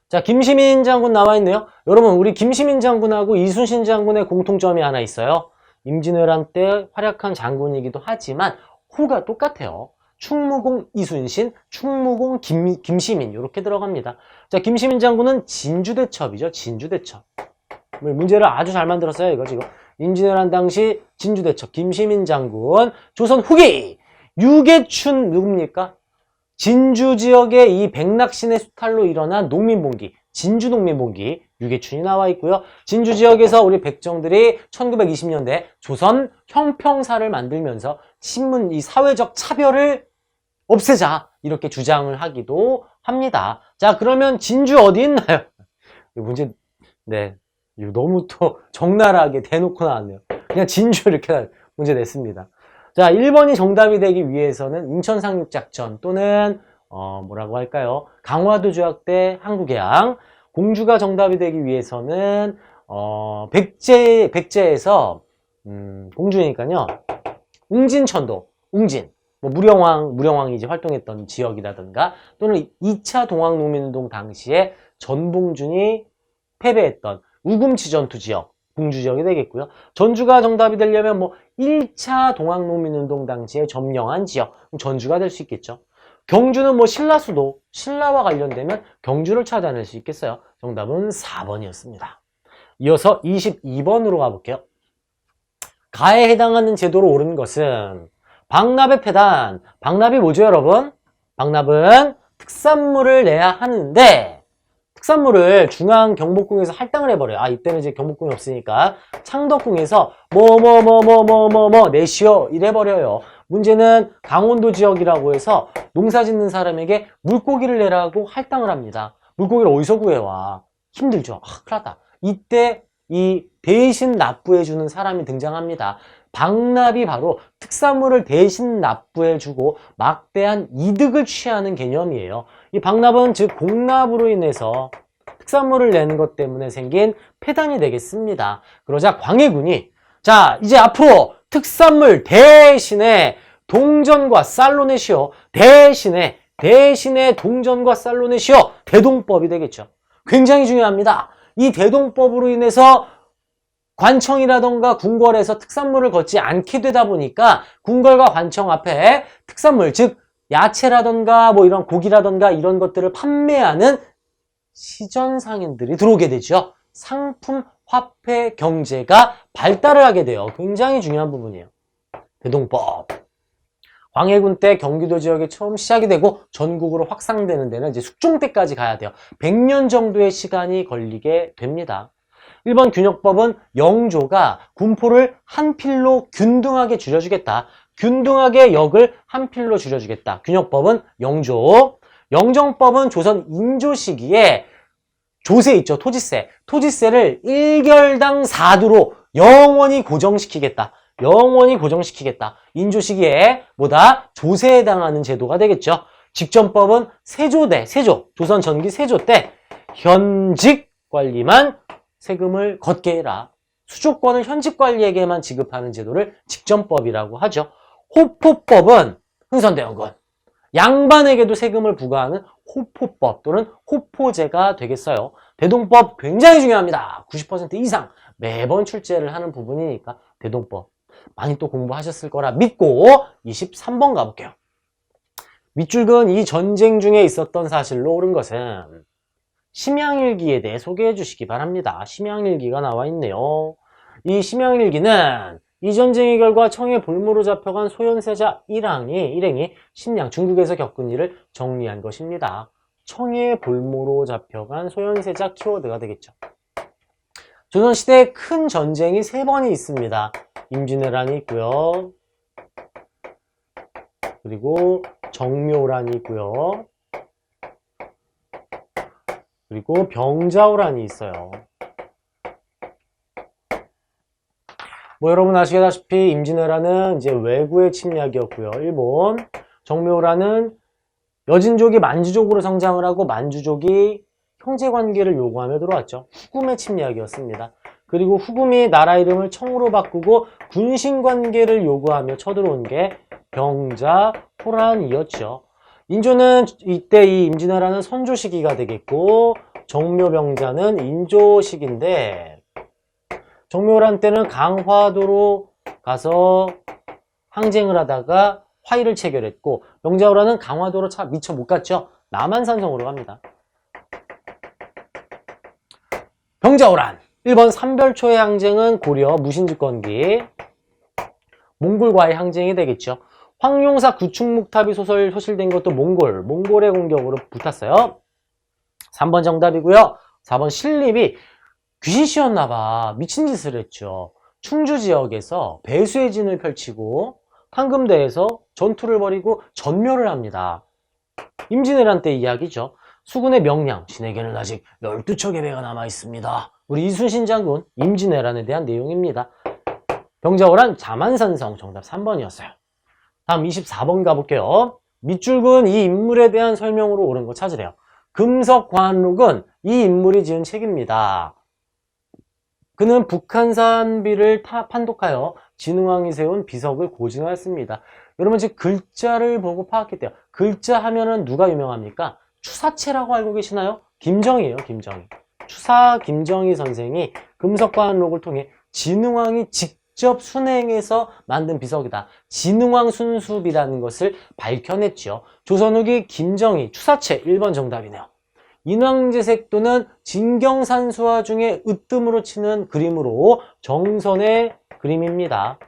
자, 김시민 장군 나와 있네요. 여러분, 우리 김시민 장군하고 이순신 장군의 공통점이 하나 있어요. 임진왜란 때 활약한 장군이기도 하지만 호가 똑같아요. 충무공 이순신, 충무공 김시민 이렇게 들어갑니다. 자, 김시민 장군은 진주대첩이죠. 진주대첩. 문제를 아주 잘 만들었어요. 이거 지금. 임진왜란 당시 진주대첩 김시민 장군, 조선 후기 유계춘 누굽니까? 진주 지역의 이 백낙신의 수탈로 일어난 농민봉기, 진주 농민봉기 유계춘이 나와 있고요. 진주 지역에서 우리 백정들이 1920년대 조선 형평사를 만들면서 신문 이 사회적 차별을 없애자 이렇게 주장을 하기도 합니다. 자, 그러면 진주 어디 있나요? 문제, 네, 이거 너무 또 적나라하게 대놓고 나왔네요. 그냥 진주 이렇게 문제 냈습니다. 자, 1번이 정답이 되기 위해서는 인천 상륙작전 또는 뭐라고 할까요? 강화도 조약 때 한국해양. 공주가 정답이 되기 위해서는 백제에서 공주니까요. 웅진천도, 웅진. 뭐 무령왕이 이제 활동했던 지역이라든가 또는 2차 동학농민운동 당시에 전봉준이 패배했던 우금치 전투 지역, 공주 지역이 되겠고요. 전주가 정답이 되려면 뭐 1차 동학농민운동 당시에 점령한 지역, 전주가 될 수 있겠죠. 경주는 뭐 신라수도, 신라와 관련되면 경주를 찾아낼 수 있겠어요. 정답은 4번이었습니다. 이어서 22번으로 가볼게요. 가에 해당하는 제도로 옳은 것은 박납의 폐단. 박납이 뭐죠, 여러분? 박납은 특산물을 내야 하는데 특산물을 중앙경복궁에서 할당을 해버려요. 아, 이때는 이제 경복궁이 없으니까 창덕궁에서 내시오 이래버려요. 문제는 강원도 지역이라고 해서 농사 짓는 사람에게 물고기를 내라고 할당을 합니다. 물고기를 어디서 구해와? 힘들죠. 아, 큰일 났다. 이때 이 대신 납부해주는 사람이 등장합니다. 박납이 바로 특산물을 대신 납부해주고 막대한 이득을 취하는 개념이에요. 이 박납은 즉 공납으로 인해서 특산물을 내는 것 때문에 생긴 폐단이 되겠습니다. 그러자 광해군이 자, 이제 앞으로 특산물 대신에 동전과 쌀로 내시오. 대신에 동전과 쌀로 내시오. 대동법이 되겠죠. 굉장히 중요합니다. 이 대동법으로 인해서 관청이라던가 궁궐에서 특산물을 걷지 않게 되다 보니까 궁궐과 관청 앞에 특산물, 즉 야채라던가 뭐 이런 고기라던가 이런 것들을 판매하는 시전상인들이 들어오게 되죠. 상품 화폐 경제가 발달을 하게 돼요. 굉장히 중요한 부분이에요. 대동법. 광해군 때 경기도 지역에 처음 시작이 되고 전국으로 확산되는 데는 이제 숙종 때까지 가야 돼요. 100년 정도의 시간이 걸리게 됩니다. 1번 균역법은 영조가 군포를 한 필로 균등하게 줄여주겠다. 균등하게 역을 한 필로 줄여주겠다. 균역법은 영조. 영정법은 조선 인조 시기에 조세 있죠. 토지세. 토지세를 1결당 4두로 영원히 고정시키겠다. 영원히 고정시키겠다. 인조 시기에 뭐다? 조세에 해당하는 제도가 되겠죠. 직전법은 세조. 조선 전기 세조 때 현직 관리만 세금을 걷게 해라. 수조권을 현직 관리에게만 지급하는 제도를 직전법이라고 하죠. 호포법은 흥선대원군. 양반에게도 세금을 부과하는 호포법 또는 호포제가 되겠어요. 대동법 굉장히 중요합니다. 90% 이상 매번 출제를 하는 부분이니까 대동법 많이 또 공부하셨을 거라 믿고 23번 가볼게요. 밑줄근 이 전쟁 중에 있었던 사실로 옳은 것은 심양일기에 대해 소개해 주시기 바랍니다. 심양일기가 나와 있네요. 이 심양일기는 이 전쟁의 결과 청해 볼모로 잡혀간 소현세자 일행이 심양 중국에서 겪은 일을 정리한 것입니다. 청해 볼모로 잡혀간 소현세자 키워드가 되겠죠. 조선시대에 큰 전쟁이 3번이 있습니다. 임진왜란이 있고요. 그리고 정묘란이 있고요. 그리고 병자호란이 있어요. 뭐 여러분 아시다시피 임진왜란은 이제 왜구의 침략이었고요. 일본. 정묘호란은 여진족이 만주족으로 성장을 하고 만주족이 형제관계를 요구하며 들어왔죠. 후금의 침략이었습니다. 그리고 후금이 나라 이름을 청으로 바꾸고 군신관계를 요구하며 쳐들어온 게 병자호란이었죠. 인조는 이때 이 임진왜란은 선조 시기가 되겠고 정묘병자는 인조 시기인데 정묘호란 때는 강화도로 가서 항쟁을 하다가 화의를 체결했고 병자호란은 강화도로 미처 못 갔죠. 남한산성으로 갑니다. 병자호란 1번 삼별초의 항쟁은 고려 무신집권기, 몽골과의 항쟁이 되겠죠. 황룡사 구축목탑이 소실된 것도 몽골의 공격으로 붙었어요. 3번 정답이고요. 4번 신립이 귀신씨였나봐. 미친 짓을 했죠. 충주 지역에서 배수의 진을 펼치고 황금대에서 전투를 벌이고 전멸을 합니다. 임진왜란 때 이야기죠. 수군의 명량, 신에게는 아직 12척의 배가 남아있습니다. 우리 이순신 장군 임진왜란에 대한 내용입니다. 병자호란 자만산성 정답 3번이었어요. 다음 24번 가볼게요. 밑줄근 이 인물에 대한 설명으로 옳은 거 찾으래요. 금석관록은 이 인물이 지은 책입니다. 그는 북한산비를 판독하여 진흥왕이 세운 비석을 고증하였습니다. 여러분 지금 글자를 보고 파악했대요. 글자 하면은 누가 유명합니까? 추사체라고 알고 계시나요? 김정희예요, 김정희. 추사 김정희 선생이 금석관록을 통해 진흥왕이 직접 순행해서 만든 비석이다. 진흥왕 순수비라는 것을 밝혀냈죠. 조선 후기 김정희 추사체 1번 정답이네요. 인왕제색도는 진경산수화 중에 으뜸으로 치는 그림으로 정선의 그림입니다.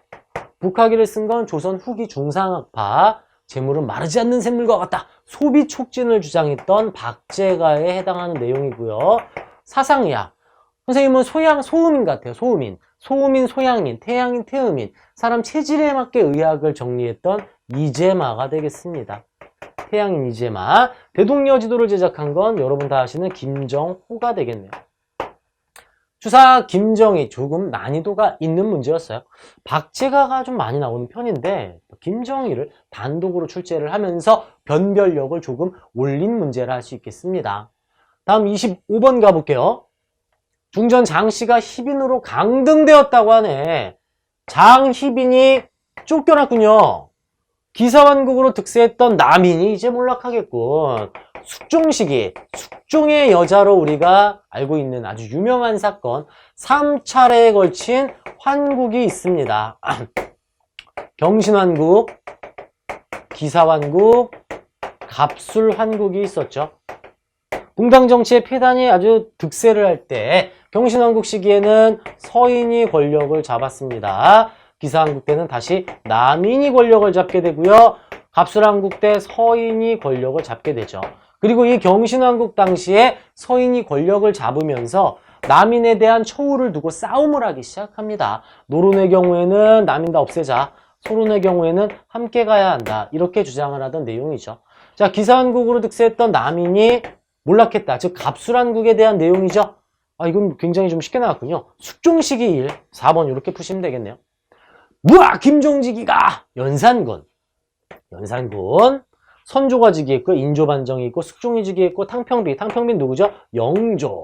북하기를 쓴 건 조선 후기 중상학파, 재물은 마르지 않는 샘물과 같다. 소비 촉진을 주장했던 박제가에 해당하는 내용이고요. 사상의학. 선생님은 소음인 같아요. 소음인, 소양인, 태양인, 태음인. 사람 체질에 맞게 의학을 정리했던 이재마가 되겠습니다. 태양인 이재마. 대동여지도를 제작한 건 여러분 다 아시는 김정호가 되겠네요. 추사 김정희 조금 난이도가 있는 문제였어요. 박제가가 좀 많이 나오는 편인데 김정희를 단독으로 출제를 하면서 변별력을 조금 올린 문제라 할 수 있겠습니다. 다음 25번 가볼게요. 중전 장씨가 희빈으로 강등되었다고 하네. 장희빈이 쫓겨났군요. 기사완국으로 득세했던 남인이 이제 몰락하겠군. 숙종시기, 숙종의 여자로 우리가 알고 있는 아주 유명한 사건 3차례에 걸친 환국이 있습니다. 경신환국, 기사환국, 갑술환국이 있었죠. 붕당정치의 폐단이 아주 득세를 할 때 경신환국 시기에는 서인이 권력을 잡았습니다. 기사한국 때는 다시 남인이 권력을 잡게 되고요. 갑술한국 때 서인이 권력을 잡게 되죠. 그리고 이 경신한국 당시에 서인이 권력을 잡으면서 남인에 대한 처우를 두고 싸움을 하기 시작합니다. 노론의 경우에는 남인 다 없애자, 소론의 경우에는 함께 가야 한다. 이렇게 주장을 하던 내용이죠. 자, 기사한국으로 득세했던 남인이 몰락했다. 즉 갑술한국에 대한 내용이죠. 이건 굉장히 좀 쉽게 나왔군요. 숙종시기 1, 4번 이렇게 푸시면 되겠네요. 김종직이가 연산군, 선조가 즉위했고 인조반정이 있고 숙종이 즉위했고 탕평비 누구죠? 영조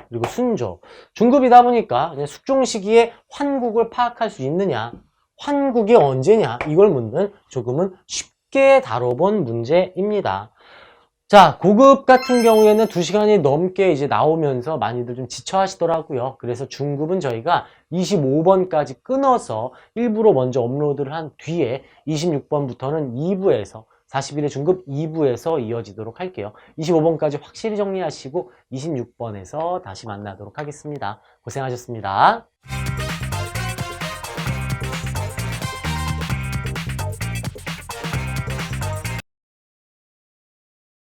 그리고 순조. 중급이다 보니까 그냥 숙종 시기에 환국을 파악할 수 있느냐, 환국이 언제냐 이걸 묻는 조금은 쉽게 다뤄본 문제입니다. 자, 고급 같은 경우에는 2시간이 넘게 이제 나오면서 많이들 좀 지쳐 하시더라고요. 그래서 중급은 저희가 25번까지 끊어서 일부러 먼저 업로드를 한 뒤에 26번부터는 2부에서 41회 중급 2부에서 이어지도록 할게요. 25번까지 확실히 정리하시고 26번에서 다시 만나도록 하겠습니다. 고생하셨습니다.